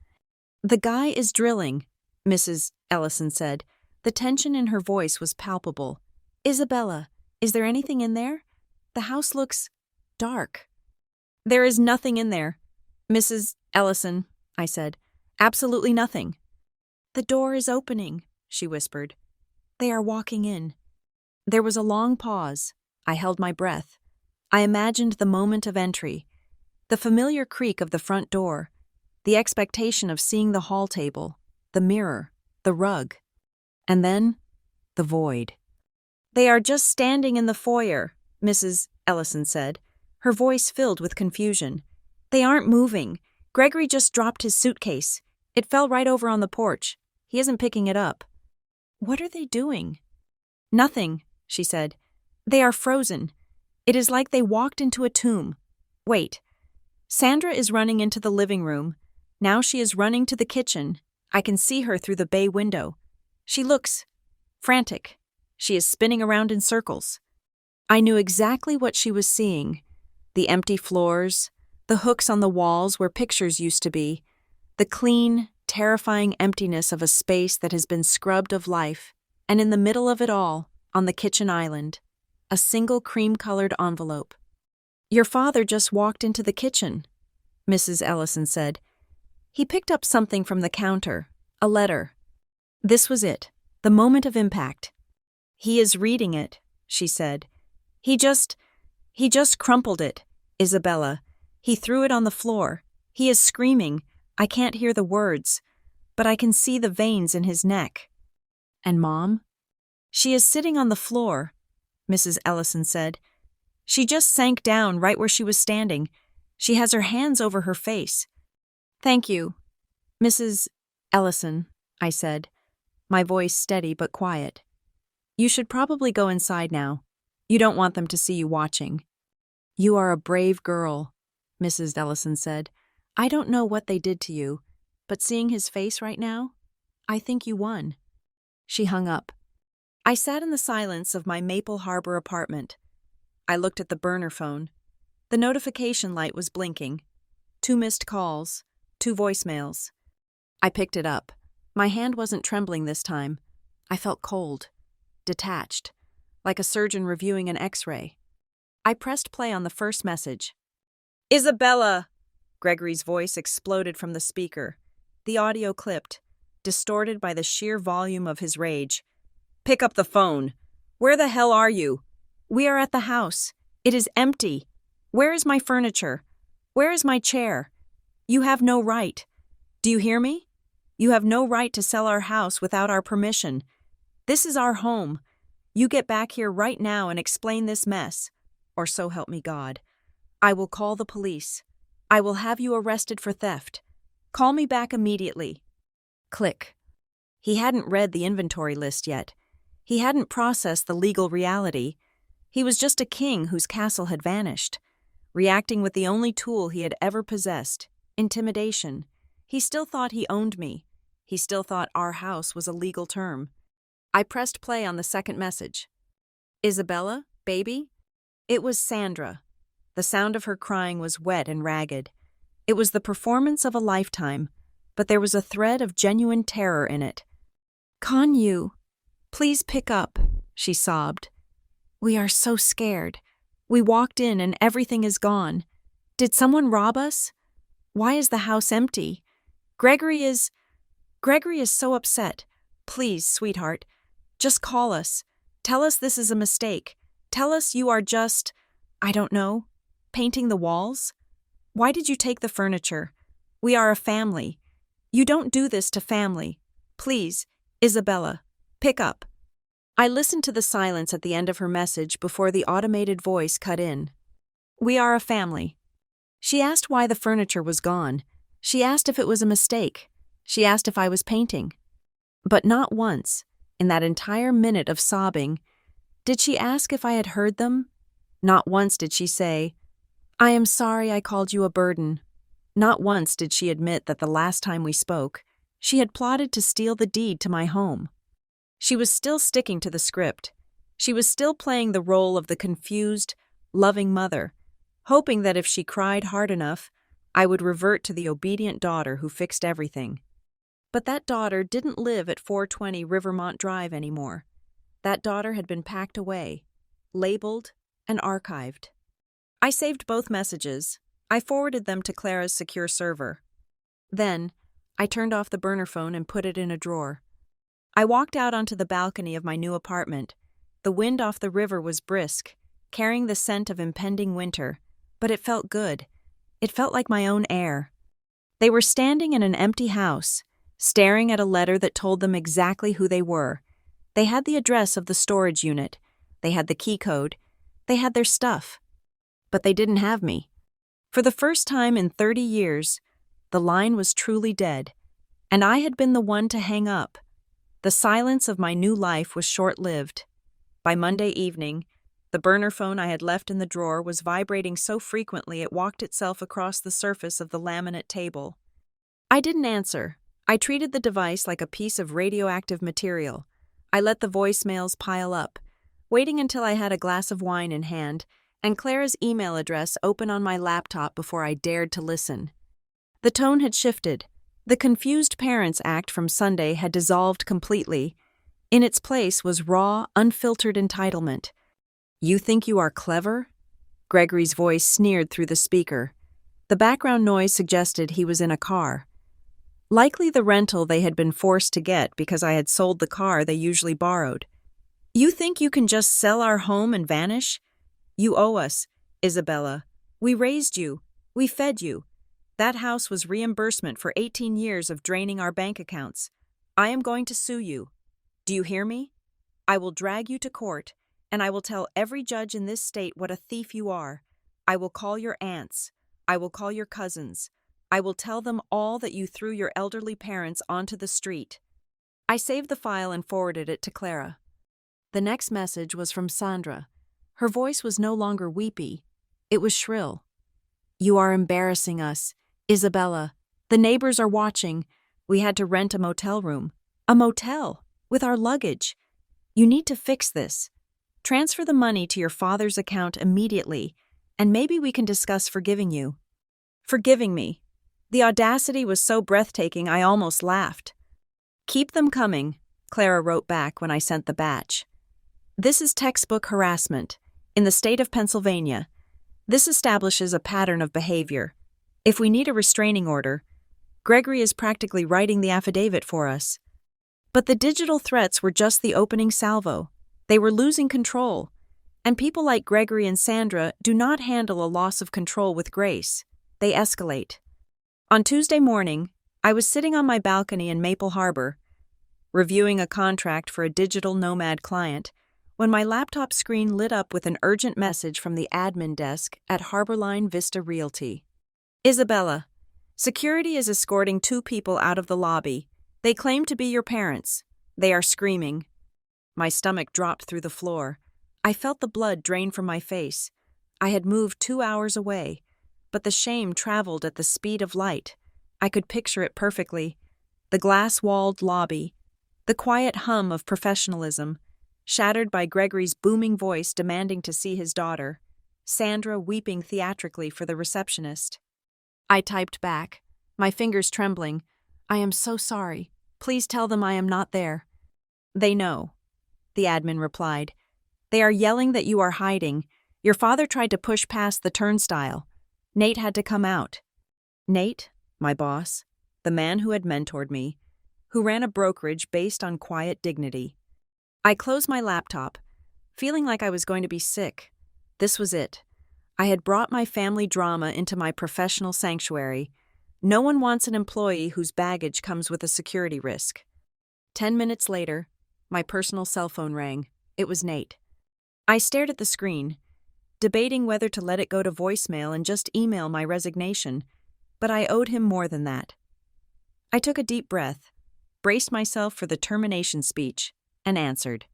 "The guy is drilling," Mrs. Ellison said. The tension in her voice was palpable. "Isabella, is there anything in there? The house looks dark." "There is nothing in there, Mrs. Ellison," I said. "Absolutely nothing." "The door is opening," she whispered. "They are walking in." There was a long pause. I held my breath. I imagined the moment of entry, the familiar creak of the front door, the expectation of seeing the hall table, the mirror, the rug. And then, the void. "They are just standing in the foyer," Mrs. Ellison said, her voice filled with confusion. "They aren't moving. Gregory just dropped his suitcase. It fell right over on the porch. He isn't picking it up." "What are they doing?" "Nothing," she said. "They are frozen. It is like they walked into a tomb. Wait. Sandra is running into the living room. Now she is running to the kitchen. I can see her through the bay window. She looks frantic. She is spinning around in circles." I knew exactly what she was seeing. The empty floors, the hooks on the walls where pictures used to be, the clean, terrifying emptiness of a space that has been scrubbed of life, and in the middle of it all, on the kitchen island, a single cream-colored envelope. "Your father just walked into the kitchen," Mrs. Ellison said. "He picked up something from the counter, a letter." This was it, the moment of impact. "He is reading it," she said. He just crumpled it, Isabella. He threw it on the floor. He is screaming. I can't hear the words, but I can see the veins in his neck." "And Mom?" "She is sitting on the floor," Mrs. Ellison said. "She just sank down right where she was standing. She has her hands over her face." "Thank you, Mrs. Ellison," I said, my voice steady but quiet. "You should probably go inside now. You don't want them to see you watching." "You are a brave girl," Mrs. Ellison said. "I don't know what they did to you, but seeing his face right now, I think you won." She hung up. I sat in the silence of my Maple Harbor apartment. I looked at the burner phone. The notification light was blinking. 2 missed calls, 2 voicemails. I picked it up. My hand wasn't trembling this time. I felt cold, detached, like a surgeon reviewing an X-ray. I pressed play on the first message. "Isabella!" Gregory's voice exploded from the speaker. The audio clipped, distorted by the sheer volume of his rage. "Pick up the phone. Where the hell are you? We are at the house. It is empty. Where is my furniture? Where is my chair? You have no right. Do you hear me? You have no right to sell our house without our permission. This is our home. You get back here right now and explain this mess. Or so help me God. I will call the police. I will have you arrested for theft. Call me back immediately." Click. He hadn't read the inventory list yet. He hadn't processed the legal reality. He was just a king whose castle had vanished, reacting with the only tool he had ever possessed, intimidation. He still thought he owned me. He still thought our house was a legal term. I pressed play on the second message. Isabella, baby? It was Sandra. The sound of her crying was wet and ragged. It was the performance of a lifetime, but there was a thread of genuine terror in it. Can you please pick up? She sobbed. We are so scared. We walked in and everything is gone. Did someone rob us? Why is the house empty? Gregory is so upset. Please, sweetheart, just call us. Tell us this is a mistake. Tell us you are just, I don't know, painting the walls? Why did you take the furniture? We are a family. You don't do this to family. Please, Isabella, pick up. I listened to the silence at the end of her message before the automated voice cut in. We are a family. She asked why the furniture was gone. She asked if it was a mistake. She asked if I was painting. But not once, in that entire minute of sobbing, did she ask if I had heard them. Not once did she say, I am sorry I called you a burden. Not once did she admit that the last time we spoke, she had plotted to steal the deed to my home. She was still sticking to the script. She was still playing the role of the confused, loving mother, hoping that if she cried hard enough, I would revert to the obedient daughter who fixed everything. But that daughter didn't live at 420 Rivermont Drive anymore. That daughter had been packed away, labeled, and archived. I saved both messages. I forwarded them to Clara's secure server. Then, I turned off the burner phone and put it in a drawer. I walked out onto the balcony of my new apartment. The wind off the river was brisk, carrying the scent of impending winter, but it felt good. It felt like my own air. They were standing in an empty house, staring at a letter that told them exactly who they were. They had the address of the storage unit. They had the key code. They had their stuff. But they didn't have me. For the first time in 30 years, the line was truly dead, and I had been the one to hang up. The silence of my new life was short-lived. By Monday evening, the burner phone I had left in the drawer was vibrating so frequently it walked itself across the surface of the laminate table. I didn't answer. I treated the device like a piece of radioactive material. I let the voicemails pile up, waiting until I had a glass of wine in hand and Clara's email address open on my laptop before I dared to listen. The tone had shifted. The confused parents act from Sunday had dissolved completely. In its place was raw, unfiltered entitlement. You think you are clever? Gregory's voice sneered through the speaker. The background noise suggested he was in a car. Likely the rental they had been forced to get because I had sold the car they usually borrowed. You think you can just sell our home and vanish? You owe us, Isabella. We raised you. We fed you. That house was reimbursement for 18 years of draining our bank accounts. I am going to sue you. Do you hear me? I will drag you to court, and I will tell every judge in this state what a thief you are. I will call your aunts. I will call your cousins. I will tell them all that you threw your elderly parents onto the street. I saved the file and forwarded it to Clara. The next message was from Sandra. Her voice was no longer weepy. It was shrill. You are embarrassing us. Isabella, the neighbors are watching. We had to rent a motel room. A motel, with our luggage. You need to fix this. Transfer the money to your father's account immediately, and maybe we can discuss forgiving you. Forgiving me. The audacity was so breathtaking I almost laughed. Keep them coming, Clara wrote back when I sent the batch. This is textbook harassment. In the state of Pennsylvania, this establishes a pattern of behavior. If we need a restraining order, Gregory is practically writing the affidavit for us. But the digital threats were just the opening salvo. They were losing control. And people like Gregory and Sandra do not handle a loss of control with grace. They escalate. On Tuesday morning, I was sitting on my balcony in Maple Harbor, reviewing a contract for a digital nomad client, when my laptop screen lit up with an urgent message from the admin desk at Harborline Vista Realty. Isabella, security is escorting 2 people out of the lobby. They claim to be your parents. They are screaming. My stomach dropped through the floor. I felt the blood drain from my face. I had moved 2 hours away, but the shame traveled at the speed of light. I could picture it perfectly. The glass-walled lobby, the quiet hum of professionalism, shattered by Gregory's booming voice demanding to see his daughter, Sandra weeping theatrically for the receptionist. I typed back, my fingers trembling. "I am so sorry. Please tell them I am not there." "They know," the admin replied. "They are yelling that you are hiding. Your father tried to push past the turnstile. Nate had to come out." Nate, my boss, the man who had mentored me, who ran a brokerage based on quiet dignity. I closed my laptop, feeling like I was going to be sick. This was it. I had brought my family drama into my professional sanctuary. No one wants an employee whose baggage comes with a security risk. 10 minutes later, my personal cell phone rang. It was Nate. I stared at the screen, debating whether to let it go to voicemail and just email my resignation, but I owed him more than that. I took a deep breath, braced myself for the termination speech, and answered.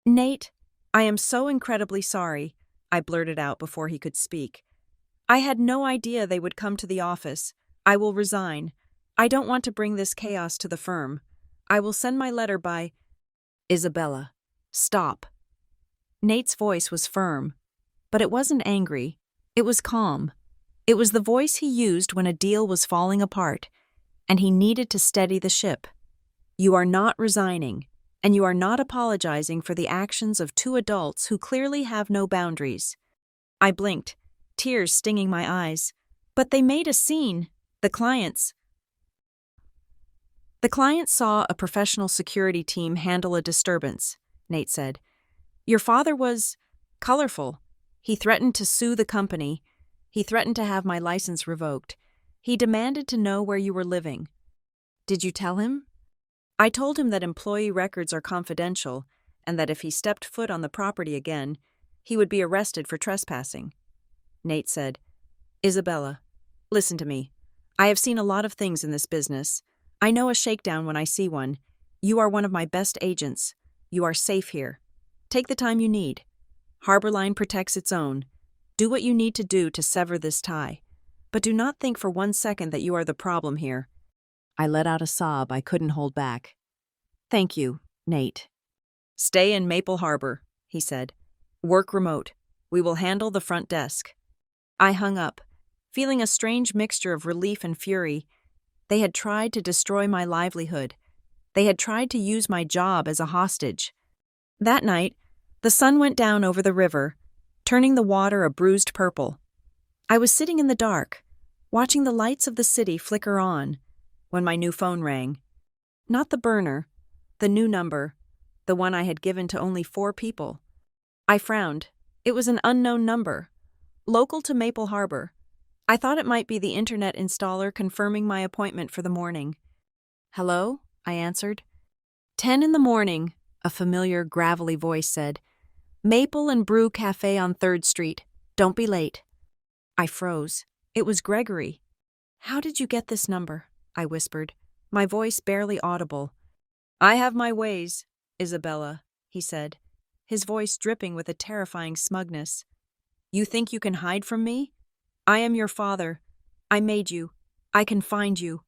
"Nate, I am so incredibly sorry," I blurted out before he could speak. "I had no idea they would come to the office. I will resign. I don't want to bring this chaos to the firm. I will send my letter by—" "Isabella, stop." Nate's voice was firm, but it wasn't angry. It was calm. It was the voice he used when a deal was falling apart, and he needed to steady the ship. "You are not resigning, and you are not apologizing for the actions of two adults who clearly have no boundaries." I blinked, tears stinging my eyes. "But they made a scene. The clients saw a professional security team handle a disturbance," Nate said. "Your father was colorful. He threatened to sue the company. He threatened to have my license revoked. He demanded to know where you were living." "Did you tell him?" "I told him that employee records are confidential and that if he stepped foot on the property again, he would be arrested for trespassing." Nate said, "Isabella, listen to me. I have seen a lot of things in this business. I know a shakedown when I see one. You are one of my best agents. You are safe here. Take the time you need. Harborline protects its own. Do what you need to do to sever this tie. But do not think for 1 second that you are the problem here." I let out a sob I couldn't hold back. "Thank you, Nate." "Stay in Maple Harbor," he said. "Work remote. We will handle the front desk." I hung up, feeling a strange mixture of relief and fury. They had tried to destroy my livelihood. They had tried to use my job as a hostage. That night, the sun went down over the river, turning the water a bruised purple. I was sitting in the dark, watching the lights of the city flicker on, when my new phone rang. Not the burner, the new number, the one I had given to only 4 people. I frowned. It was an unknown number, local to Maple Harbor. I thought it might be the internet installer confirming my appointment for the morning. "Hello?" I answered. 10 in the morning, a familiar, gravelly voice said. "Maple and Brew Cafe on 3rd Street. Don't be late." I froze. It was Gregory. "How did you get this number?" I whispered, my voice barely audible. "I have my ways, Isabella," he said, his voice dripping with a terrifying smugness. "You think you can hide from me? I am your father. I made you. I can find you."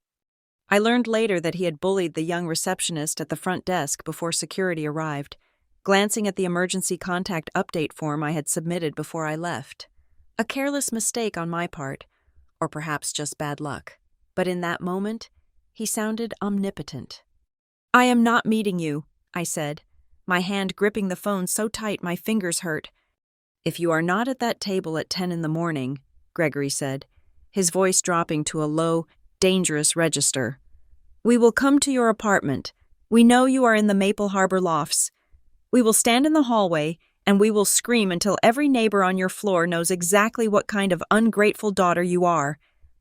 I learned later that he had bullied the young receptionist at the front desk before security arrived, glancing at the emergency contact update form I had submitted before I left. A careless mistake on my part, or perhaps just bad luck. But in that moment, he sounded omnipotent. "I am not meeting you," I said, my hand gripping the phone so tight my fingers hurt. "If you are not at that table at 10 in the morning," Gregory said, his voice dropping to a low, dangerous register, "we will come to your apartment. We know you are in the Maple Harbor lofts. We will stand in the hallway, and we will scream until every neighbor on your floor knows exactly what kind of ungrateful daughter you are.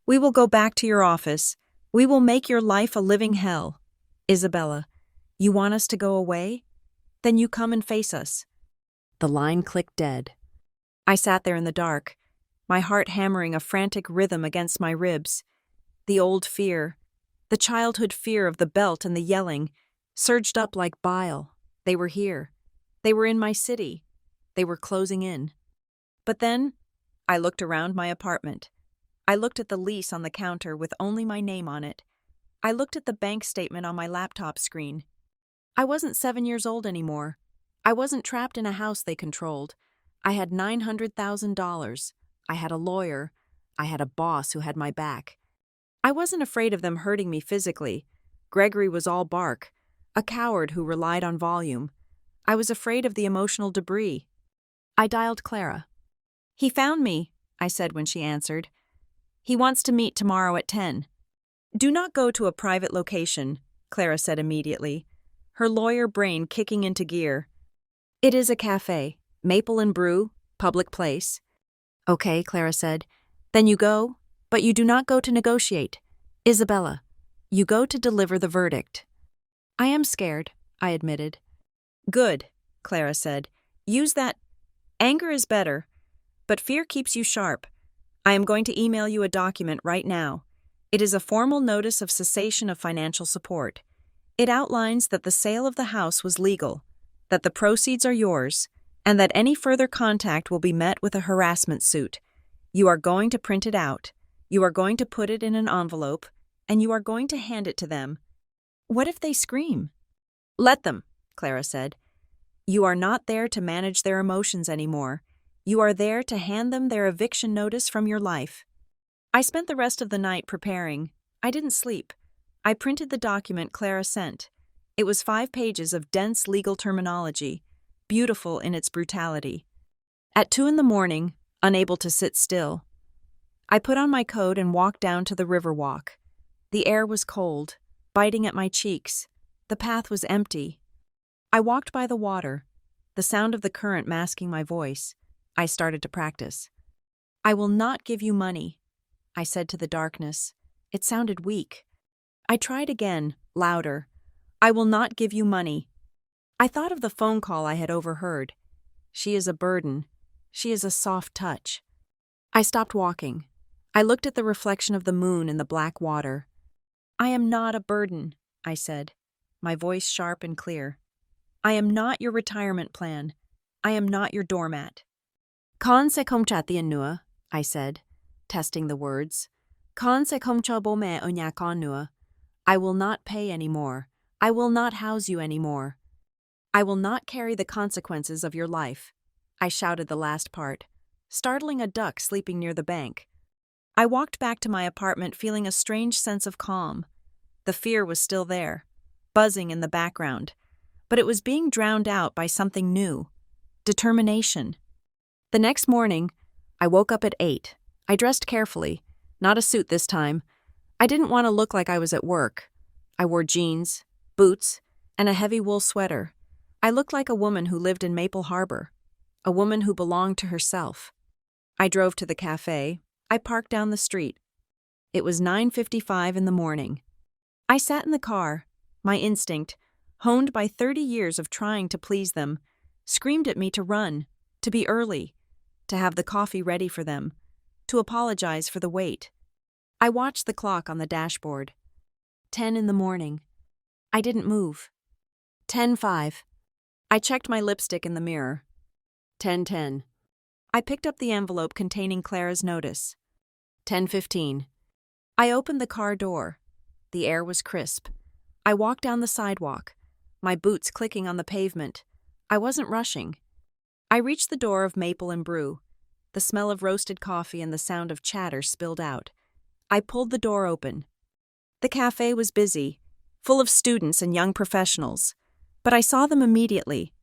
We will go back to your office. We will make your life a living hell. Isabella, you want us to go away? Then you come and face us." The line clicked dead. I sat there in the dark, my heart hammering a frantic rhythm against my ribs. The old fear, the childhood fear of the belt and the yelling, surged up like bile. They were here. They were in my city. They were closing in. But then, I looked around my apartment. I looked at the lease on the counter with only my name on it. I looked at the bank statement on my laptop screen. I wasn't 7 years old anymore. I wasn't trapped in a house they controlled. I had $900,000. I had a lawyer. I had a boss who had my back. I wasn't afraid of them hurting me physically. Gregory was all bark, a coward who relied on volume. I was afraid of the emotional debris. I dialed Clara. "He found me," I said when she answered. "He wants to meet tomorrow at 10. "Do not go to a private location," Clara said immediately, her lawyer brain kicking into gear. "It is a cafe, Maple and Brew, public place." "Okay," Clara said. "Then you go, but you do not go to negotiate. Isabella, you go to deliver the verdict." "I am scared," I admitted. "Good," Clara said. "Use that. Anger is better, but fear keeps you sharp. I am going to email you a document right now. It is a formal notice of cessation of financial support. It outlines that the sale of the house was legal, that the proceeds are yours, and that any further contact will be met with a harassment suit. You are going to print it out. You are going to put it in an envelope, and you are going to hand it to them. What if they scream?" "Let them," Clara said. "You are not there to manage their emotions anymore. You are there to hand them their eviction notice from your life." I spent the rest of the night preparing. I didn't sleep. I printed the document Clara sent. It was 5 pages of dense legal terminology, beautiful in its brutality. At 2 a.m, unable to sit still, I put on my coat and walked down to the Riverwalk. The air was cold, biting at my cheeks. The path was empty. I walked by the water, the sound of the current masking my voice. I started to practice. "I will not give you money," I said to the darkness. It sounded weak. I tried again, louder. "I will not give you money." I thought of the phone call I had overheard. She is a burden. She is a soft touch. I stopped walking. I looked at the reflection of the moon in the black water. "I am not a burden," I said, my voice sharp and clear. "I am not your retirement plan. I am not your doormat." "Con se comcha nua," I said, testing the words. "Con se comcha bome onyakon nua." I will not pay any more. I will not house you any more. I will not carry the consequences of your life. I shouted the last part, startling a duck sleeping near the bank. I walked back to my apartment feeling a strange sense of calm. The fear was still there, buzzing in the background, but it was being drowned out by something new: determination. The next morning, I woke up at 8. I dressed carefully, not a suit this time. I didn't want to look like I was at work. I wore jeans, boots, and a heavy wool sweater. I looked like a woman who lived in Maple Harbor, a woman who belonged to herself. I drove to the cafe. I parked down the street. It was 9:55 in the morning. I sat in the car. My instinct, honed by 30 years of trying to please them, screamed at me to run, to be early, to have the coffee ready for them, to apologize for the wait. I watched the clock on the dashboard. 10 in the morning. I didn't move. 10:05. I checked my lipstick in the mirror. 10:10. I picked up the envelope containing Clara's notice. 10:15. I opened the car door. The air was crisp. I walked down the sidewalk, my boots clicking on the pavement. I wasn't rushing. I reached the door of Maple and Brew. The smell of roasted coffee and the sound of chatter spilled out. I pulled the door open. The cafe was busy, full of students and young professionals, but I saw them immediately.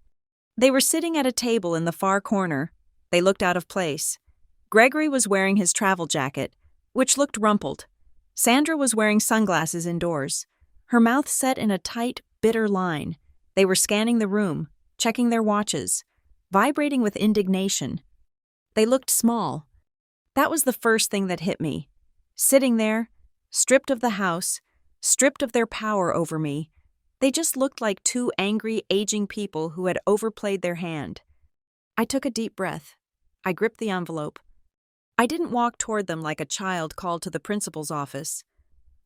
They were sitting at a table in the far corner. They looked out of place. Gregory was wearing his travel jacket, which looked rumpled. Sandra was wearing sunglasses indoors, her mouth set in a tight, bitter line. They were scanning the room, checking their watches, vibrating with indignation. They looked small. That was the first thing that hit me. Sitting there, stripped of the house, stripped of their power over me, they just looked like 2 angry, aging people who had overplayed their hand. I took a deep breath. I gripped the envelope. I didn't walk toward them like a child called to the principal's office.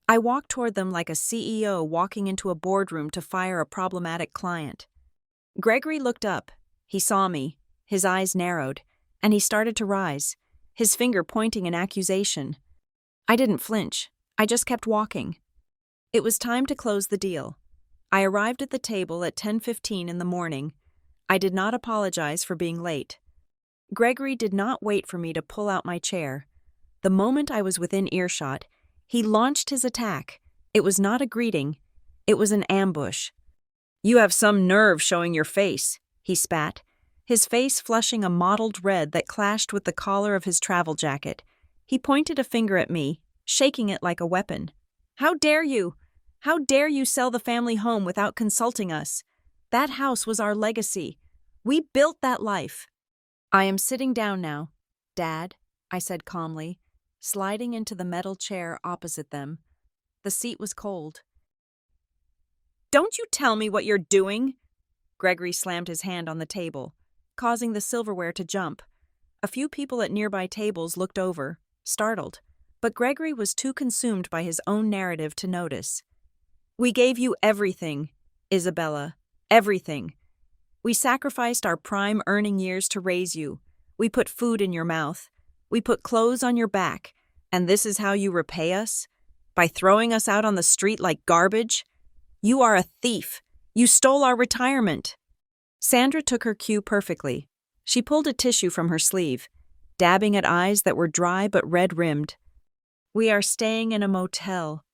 I walked toward them like a CEO walking into a boardroom to fire a problematic client. Gregory looked up. He saw me. His eyes narrowed, and he started to rise, his finger pointing in accusation. I didn't flinch. I just kept walking. It was time to close the deal. I arrived at the table at 10:15 in the morning. I did not apologize for being late. Gregory did not wait for me to pull out my chair. The moment I was within earshot, he launched his attack. It was not a greeting. It was an ambush. "You have some nerve showing your face," he spat, his face flushing a mottled red that clashed with the collar of his travel jacket. He pointed a finger at me, shaking it like a weapon. "How dare you? How dare you sell the family home without consulting us? That house was our legacy. We built that life." "I am sitting down now, Dad," I said calmly, sliding into the metal chair opposite them. The seat was cold. "Don't you tell me what you're doing!" Gregory slammed his hand on the table, causing the silverware to jump. A few people at nearby tables looked over, startled, but Gregory was too consumed by his own narrative to notice. "We gave you everything, Isabella, everything. We sacrificed our prime earning years to raise you. We put food in your mouth. We put clothes on your back. And this is how you repay us? By throwing us out on the street like garbage? You are a thief. You stole our retirement." Sandra took her cue perfectly. She pulled a tissue from her sleeve, dabbing at eyes that were dry but red-rimmed. "We are staying in a motel,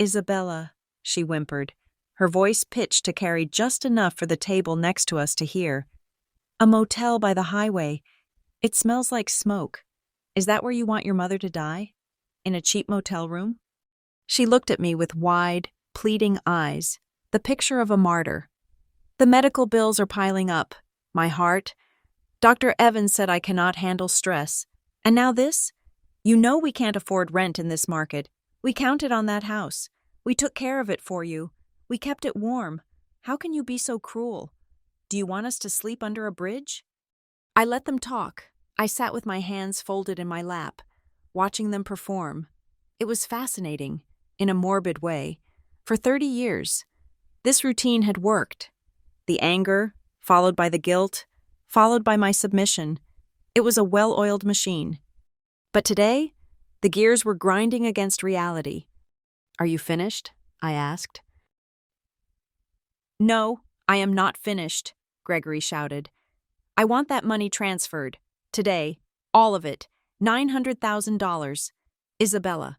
Isabella," she whimpered, her voice pitched to carry just enough for the table next to us to hear. "A motel by the highway. It smells like smoke. Is that where you want your mother to die? In a cheap motel room?" She looked at me with wide, pleading eyes, the picture of a martyr. "The medical bills are piling up. My heart. Dr. Evans said I cannot handle stress. And now this? You know we can't afford rent in this market. We counted on that house. We took care of it for you. We kept it warm. How can you be so cruel? Do you want us to sleep under a bridge?" I let them talk. I sat with my hands folded in my lap, watching them perform. It was fascinating, in a morbid way. For 30 years, this routine had worked. The anger, followed by the guilt, followed by my submission. It was a well-oiled machine. But today, the gears were grinding against reality. "Are you finished?" I asked. "No, I am not finished," Gregory shouted. "I want that money transferred. Today. All of it. $900,000. Isabella,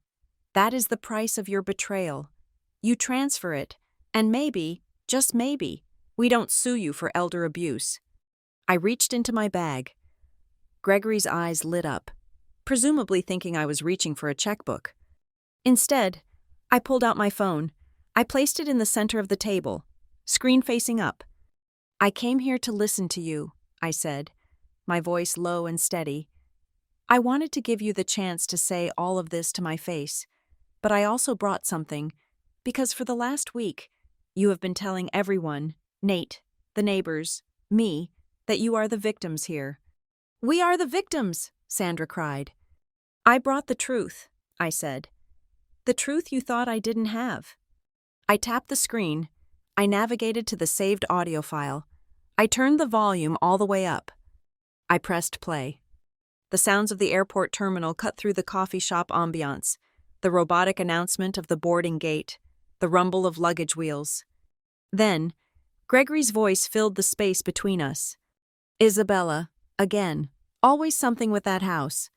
that is the price of your betrayal. You transfer it, and maybe, just maybe, we don't sue you for elder abuse." I reached into my bag. Gregory's eyes lit up, presumably thinking I was reaching for a checkbook. Instead, I pulled out my phone. I placed it in the center of the table, screen facing up. "I came here to listen to you," I said, my voice low and steady. "I wanted to give you the chance to say all of this to my face, but I also brought something, because for the last week, you have been telling everyone, Nate, the neighbors, me, that you are the victims here." "We are the victims," Sandra cried. "I brought the truth," I said. "The truth you thought I didn't have." I tapped the screen. I navigated to the saved audio file. I turned the volume all the way up. I pressed play. The sounds of the airport terminal cut through the coffee shop ambiance, the robotic announcement of the boarding gate, the rumble of luggage wheels. Then, Gregory's voice filled the space between us. "Isabella, again, always something with that house."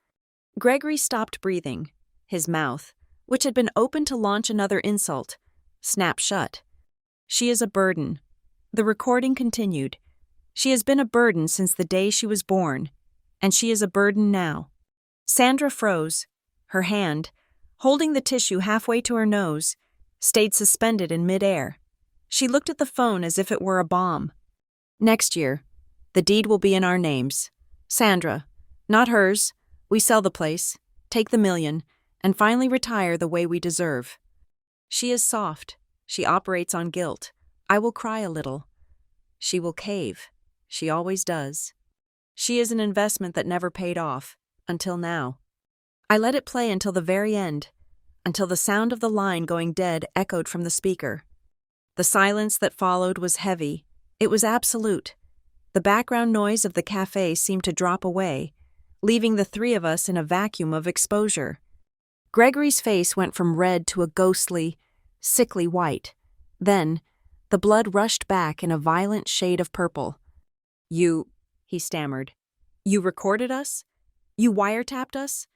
Gregory stopped breathing. His mouth, which had been open to launch another insult, snapped shut. "She is a burden." The recording continued. "She has been a burden since the day she was born, and she is a burden now." Sandra froze. Her hand, holding the tissue halfway to her nose, stayed suspended in midair. She looked at the phone as if it were a bomb. "Next year, the deed will be in our names. Sandra, not hers. We sell the place, take the $1 million, and finally retire the way we deserve. She is soft. She operates on guilt. I will cry a little. She will cave. She always does. She is an investment that never paid off, until now." I let it play until the very end, until the sound of the line going dead echoed from the speaker. The silence that followed was heavy. It was absolute. The background noise of the cafe seemed to drop away, leaving the three of us in a vacuum of exposure. Gregory's face went from red to a ghostly, sickly white. Then, the blood rushed back in a violent shade of purple. "You," he stammered. "You recorded us? You wiretapped us?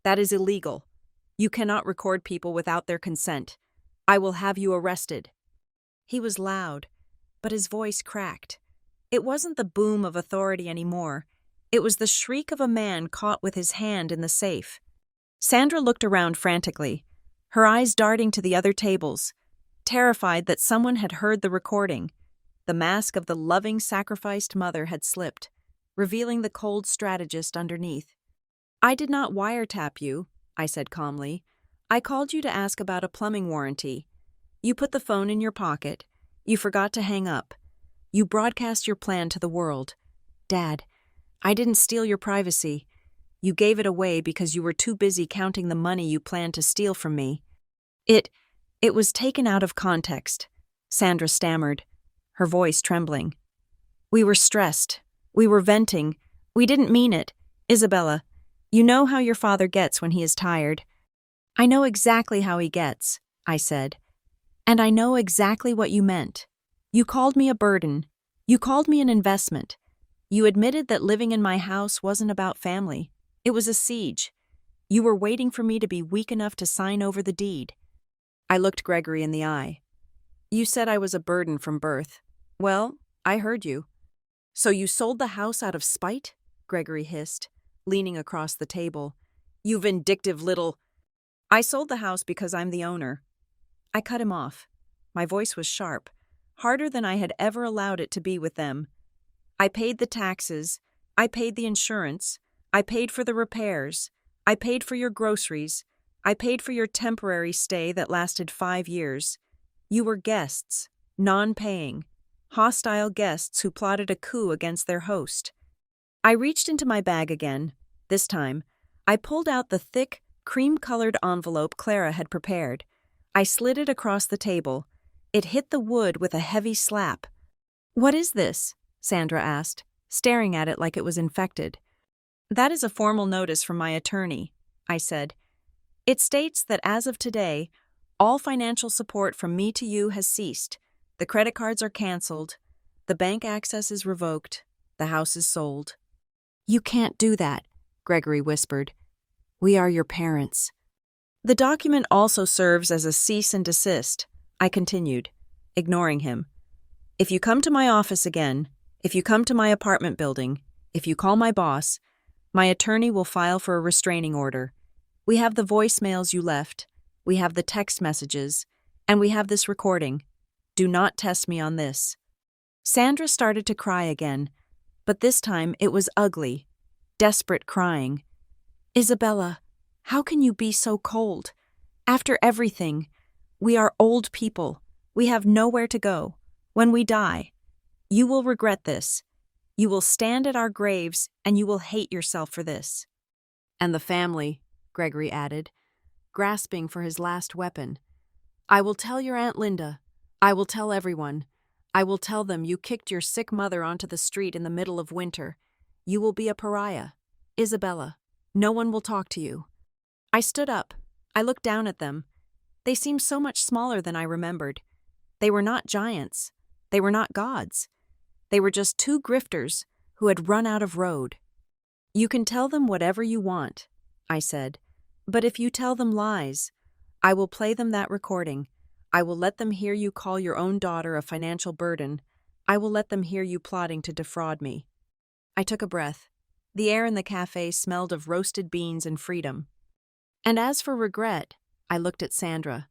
That is illegal. You cannot record people without their consent. I will have you arrested." He was loud, but his voice cracked. It wasn't the boom of authority anymore. It was the shriek of a man caught with his hand in the safe. Sandra looked around frantically, her eyes darting to the other tables, terrified that someone had heard the recording. The mask of the loving, sacrificed mother had slipped, revealing the cold strategist underneath. "I did not wiretap you," I said calmly. "I called you to ask about a plumbing warranty. You put the phone in your pocket. You forgot to hang up. You broadcast your plan to the world. Dad, I didn't steal your privacy. You gave it away because you were too busy counting the money you planned to steal from me." It was taken out of context," Sandra stammered, her voice trembling. "We were stressed. We were venting. We didn't mean it. Isabella, you know how your father gets when he is tired." "I know exactly how he gets," I said. "And I know exactly what you meant. You called me a burden. You called me an investment. You admitted that living in my house wasn't about family. It was a siege. You were waiting for me to be weak enough to sign over the deed." I looked Gregory in the eye. "You said I was a burden from birth. Well, I heard you." "So you sold the house out of spite?" Gregory hissed, leaning across the table. "You vindictive little—" "I sold the house because I'm the owner." I cut him off. My voice was sharp, harder than I had ever allowed it to be with them. "I paid the taxes. I paid the insurance. I paid for the repairs. I paid for your groceries. I paid for your temporary stay that lasted 5 years. You were guests, non-paying, hostile guests who plotted a coup against their host." I reached into my bag again. This time, I pulled out the thick, cream-colored envelope Clara had prepared. I slid it across the table. It hit the wood with a heavy slap. "What is this?" Sandra asked, staring at it like it was infected. "That is a formal notice from my attorney," I said. "It states that as of today, all financial support from me to you has ceased. The credit cards are canceled. The bank access is revoked. The house is sold." "You can't do that," Gregory whispered. "We are your parents." "The document also serves as a cease and desist," I continued, ignoring him. "If you come to my office again, if you come to my apartment building, if you call my boss, my attorney will file for a restraining order. We have the voicemails you left, we have the text messages, and we have this recording. Do not test me on this." Sandra started to cry again, but this time it was ugly, desperate crying. "Isabella, how can you be so cold? After everything, we are old people. We have nowhere to go. When we die, you will regret this. You will stand at our graves and you will hate yourself for this." "And the family," Gregory added, grasping for his last weapon. "I will tell your Aunt Linda. I will tell everyone. I will tell them you kicked your sick mother onto the street in the middle of winter. You will be a pariah. Isabella, no one will talk to you." I stood up. I looked down at them. They seemed so much smaller than I remembered. They were not giants. They were not gods. They were just 2 grifters who had run out of road. "You can tell them whatever you want," I said. "But if you tell them lies, I will play them that recording. I will let them hear you call your own daughter a financial burden. I will let them hear you plotting to defraud me." I took a breath. The air in the cafe smelled of roasted beans and freedom. "And as for regret," I looked at Sandra.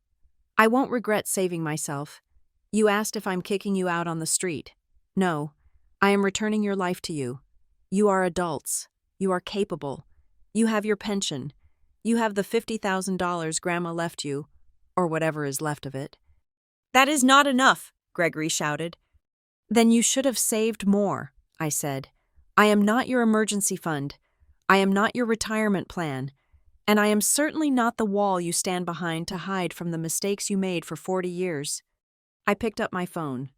"I won't regret saving myself. You asked if I'm kicking you out on the street. No, I am returning your life to you. You are adults. You are capable. You have your pension. You have the $50,000 Grandma left you, or whatever is left of it." "That is not enough," Gregory shouted. "Then you should have saved more," I said. "I am not your emergency fund. I am not your retirement plan. And I am certainly not the wall you stand behind to hide from the mistakes you made for 40 years. I picked up my phone.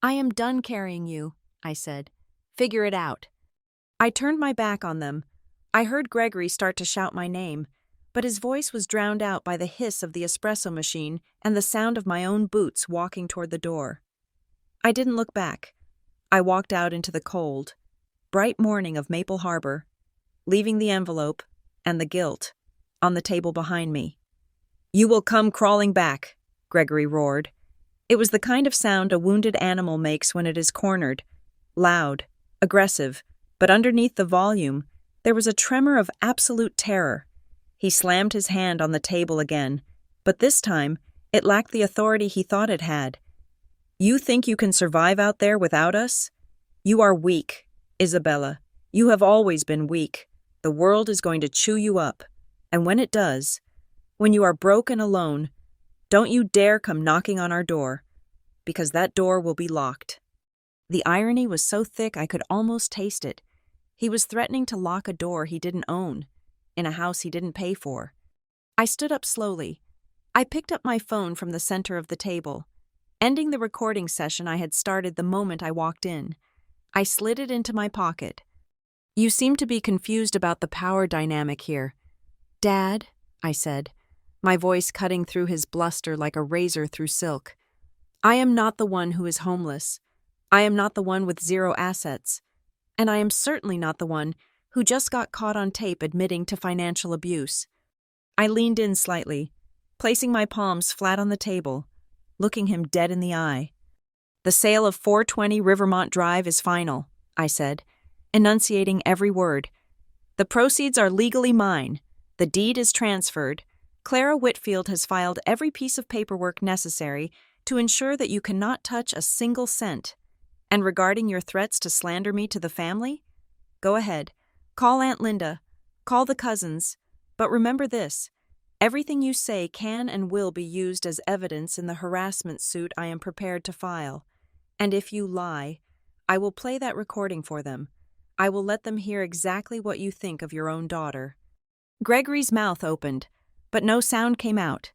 "I am done carrying you," I said. "Figure it out." I turned my back on them. I heard Gregory start to shout my name. but his voice was drowned out by the hiss of the espresso machine and the sound of my own boots walking toward the door. I didn't look back. I walked out into the cold, bright morning of Maple Harbor, leaving the envelope and the guilt on the table behind me. "You will come crawling back," Gregory roared. It was the kind of sound a wounded animal makes when it is cornered, loud, aggressive, but underneath the volume, there was a tremor of absolute terror. He slammed his hand on the table again, but this time, it lacked the authority he thought it had. "You think you can survive out there without us? You are weak, Isabella. You have always been weak. The world is going to chew you up. And when it does, when you are broke and alone, don't you dare come knocking on our door, because that door will be locked." The irony was so thick I could almost taste it. He was threatening to lock a door he didn't own, in a house he didn't pay for. I stood up slowly. I picked up my phone from the center of the table, ending the recording session I had started the moment I walked in. I slid it into my pocket. "You seem to be confused about the power dynamic here." "Dad," I said, my voice cutting through his bluster like a razor through silk, "I am not the one who is homeless. I am not the one with zero assets. And I am certainly not the one who just got caught on tape admitting to financial abuse." I leaned in slightly, placing my palms flat on the table, looking him dead in the eye. "The sale of 420 Rivermont Drive is final," I said, enunciating every word. "The proceeds are legally mine. The deed is transferred. Clara Whitfield has filed every piece of paperwork necessary to ensure that you cannot touch a single cent. And regarding your threats to slander me to the family? Go ahead. Call Aunt Linda. Call the cousins. But remember this. Everything you say can and will be used as evidence in the harassment suit I am prepared to file. And if you lie, I will play that recording for them. I will let them hear exactly what you think of your own daughter." Gregory's mouth opened, but no sound came out.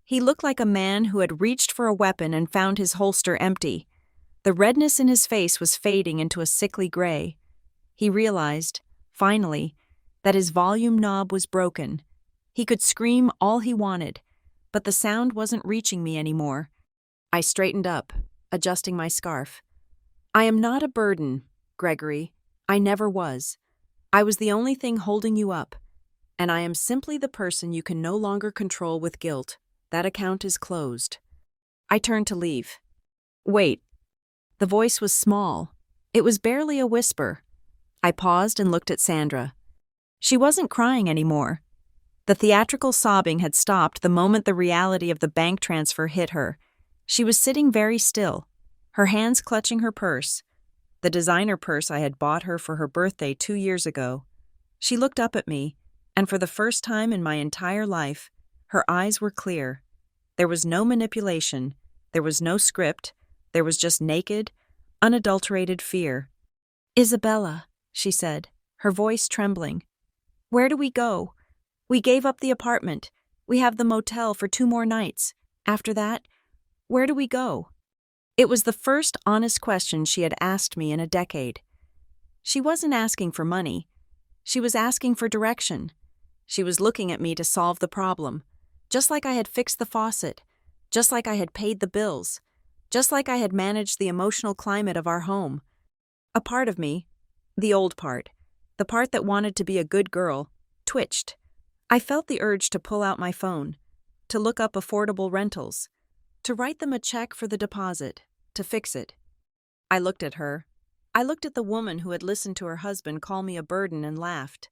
He looked like a man who had reached for a weapon and found his holster empty. The redness in his face was fading into a sickly gray. He realized, finally, that his volume knob was broken. He could scream all he wanted, but the sound wasn't reaching me anymore. I straightened up, adjusting my scarf. "I am not a burden, Gregory. I never was. I was the only thing holding you up, and I am simply the person you can no longer control with guilt. That account is closed." I turned to leave. "Wait." The voice was small. It was barely a whisper. I paused and looked at Sandra. She wasn't crying anymore. The theatrical sobbing had stopped the moment the reality of the bank transfer hit her. She was sitting very still, her hands clutching her purse, the designer purse I had bought her for her birthday 2 years ago. She looked up at me, and for the first time in my entire life, her eyes were clear. There was no manipulation. There was no script. There was just naked, unadulterated fear. "Isabella," she said, her voice trembling. "Where do we go? We gave up the apartment. We have the motel for 2 more nights. After that, where do we go?" It was the first honest question she had asked me in a decade. She wasn't asking for money. She was asking for direction. She was looking at me to solve the problem, just like I had fixed the faucet, just like I had paid the bills, just like I had managed the emotional climate of our home. A part of me, the old part, the part that wanted to be a good girl, twitched. I felt the urge to pull out my phone, to look up affordable rentals, to write them a check for the deposit, to fix it. I looked at her. I looked at the woman who had listened to her husband call me a burden and laughed.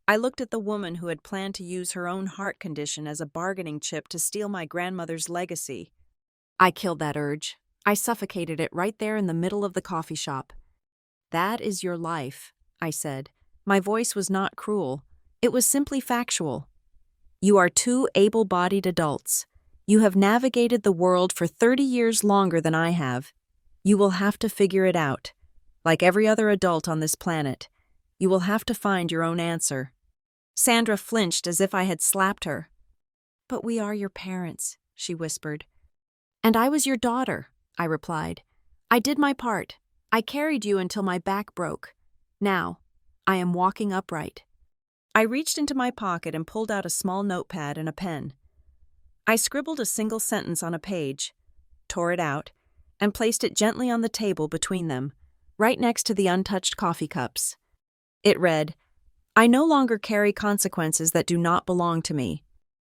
I looked at the woman who had planned to use her own heart condition as a bargaining chip to steal my grandmother's legacy. I killed that urge. I suffocated it right there in the middle of the coffee shop. "That is your life," I said. My voice was not cruel. It was simply factual. "You are 2 able-bodied adults. You have navigated the world for 30 years longer than I have. You will have to figure it out. Like every other adult on this planet, you will have to find your own answer." Sandra flinched as if I had slapped her. "But we are your parents," she whispered. "And I was your daughter," I replied. "I did my part. I carried you until my back broke. Now, I am walking upright." I reached into my pocket and pulled out a small notepad and a pen. I scribbled a single sentence on a page, tore it out, and placed it gently on the table between them, right next to the untouched coffee cups. It read, "I no longer carry consequences that do not belong to me."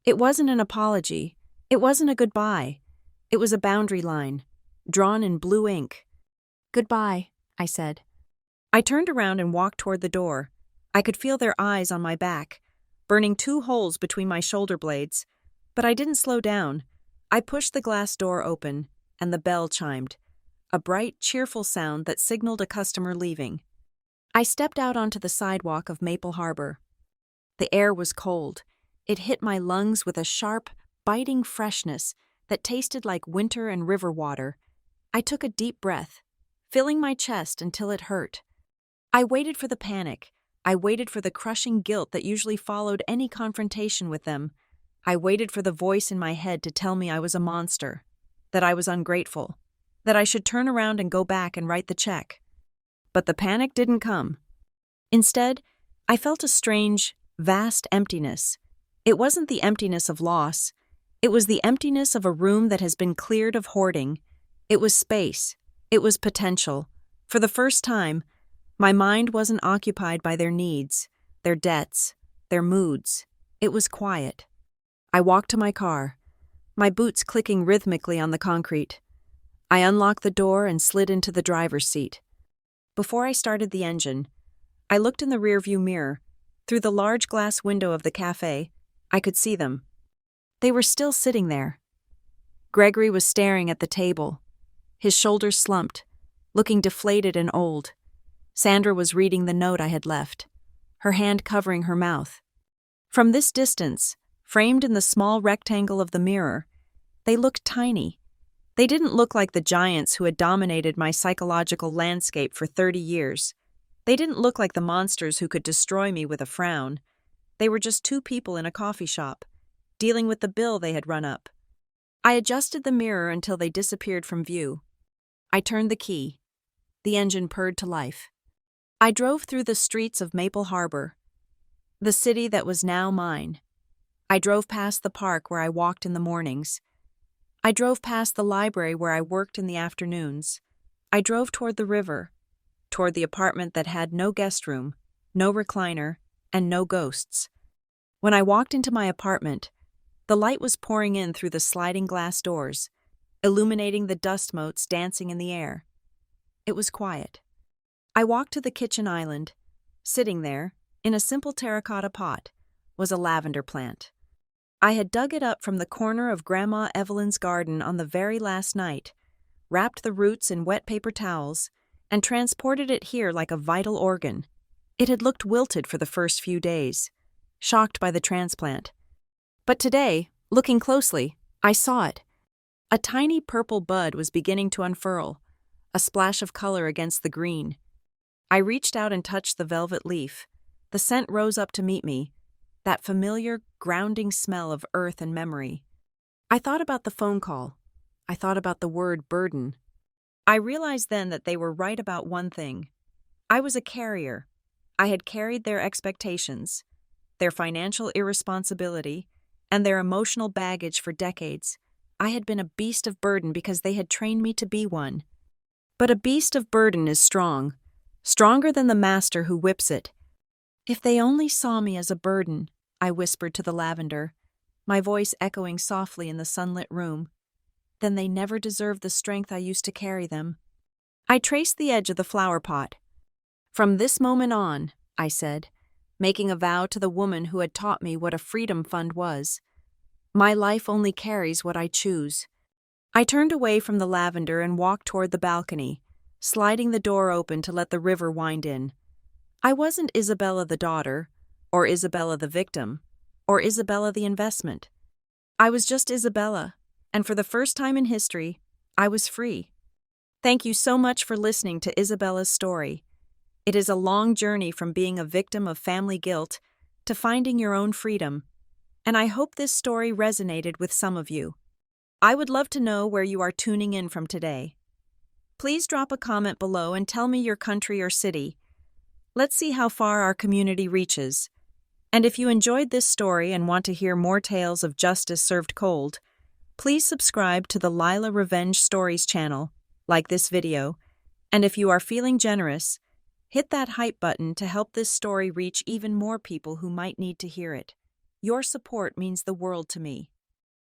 It wasn't an apology. It wasn't a goodbye. It was a boundary line, drawn in blue ink. Goodbye, I said. I turned around and walked toward the door. I could feel their eyes on my back, burning 2 holes between my shoulder blades. But I didn't slow down. I pushed the glass door open, and the bell chimed, a bright, cheerful sound that signaled a customer leaving. I stepped out onto the sidewalk of Maple Harbor. The air was cold. It hit my lungs with a sharp, biting freshness that tasted like winter and river water. I took a deep breath, filling my chest until it hurt. I waited for the panic. I waited for the crushing guilt that usually followed any confrontation with them. I waited for the voice in my head to tell me I was a monster, that I was ungrateful, that I should turn around and go back and write the check. But the panic didn't come. Instead, I felt a strange, vast emptiness. It wasn't the emptiness of loss. It was the emptiness of a room that has been cleared of hoarding. It was space. It was potential. For the first time, my mind wasn't occupied by their needs, their debts, their moods. It was quiet. I walked to my car, my boots clicking rhythmically on the concrete. I unlocked the door and slid into the driver's seat. Before I started the engine, I looked in the rearview mirror. Through the large glass window of the cafe, I could see them. They were still sitting there. Gregory was staring at the table, his shoulders slumped, looking deflated and old. Sandra was reading the note I had left, her hand covering her mouth. From this distance, framed in the small rectangle of the mirror, they looked tiny. They didn't look like the giants who had dominated my psychological landscape for 30 years. They didn't look like the monsters who could destroy me with a frown. They were just 2 people in a coffee shop, dealing with the bill they had run up. I adjusted the mirror until they disappeared from view. I turned the key. The engine purred to life. I drove through the streets of Maple Harbor, the city that was now mine. I drove past the park where I walked in the mornings. I drove past the library where I worked in the afternoons. I drove toward the river, toward the apartment that had no guest room, no recliner, and no ghosts. When I walked into my apartment, the light was pouring in through the sliding glass doors, illuminating the dust motes dancing in the air. It was quiet. I walked to the kitchen island. Sitting there, in a simple terracotta pot, was a lavender plant. I had dug it up from the corner of Grandma Evelyn's garden on the very last night, wrapped the roots in wet paper towels, and transported it here like a vital organ. It had looked wilted for the first few days, shocked by the transplant. But today, looking closely, I saw it. A tiny purple bud was beginning to unfurl, a splash of color against the green. I reached out and touched the velvet leaf. The scent rose up to meet me, that familiar, grounding smell of earth and memory. I thought about the phone call. I thought about the word burden. I realized then that they were right about one thing. I was a carrier. I had carried their expectations, their financial irresponsibility, and their emotional baggage for decades. I had been a beast of burden because they had trained me to be one. But a beast of burden is strong, stronger than the master who whips it. If they only saw me as a burden, I whispered to the lavender, my voice echoing softly in the sunlit room, then they never deserved the strength I used to carry them. I traced the edge of the flower pot. From this moment on, I said, making a vow to the woman who had taught me what a freedom fund was. My life only carries what I choose. I turned away from the lavender and walked toward the balcony, sliding the door open to let the river wind in. I wasn't Isabella the daughter, or Isabella the victim, or Isabella the investment. I was just Isabella, and for the first time in history, I was free. Thank you so much for listening to Isabella's story. It is a long journey from being a victim of family guilt to finding your own freedom, and I hope this story resonated with some of you. I would love to know where you are tuning in from today. Please drop a comment below and tell me your country or city. Let's see how far our community reaches. And if you enjoyed this story and want to hear more tales of justice served cold, please subscribe to the Lila Revenge Stories channel, like this video, and if you are feeling generous, hit that hype button to help this story reach even more people who might need to hear it. Your support means the world to me.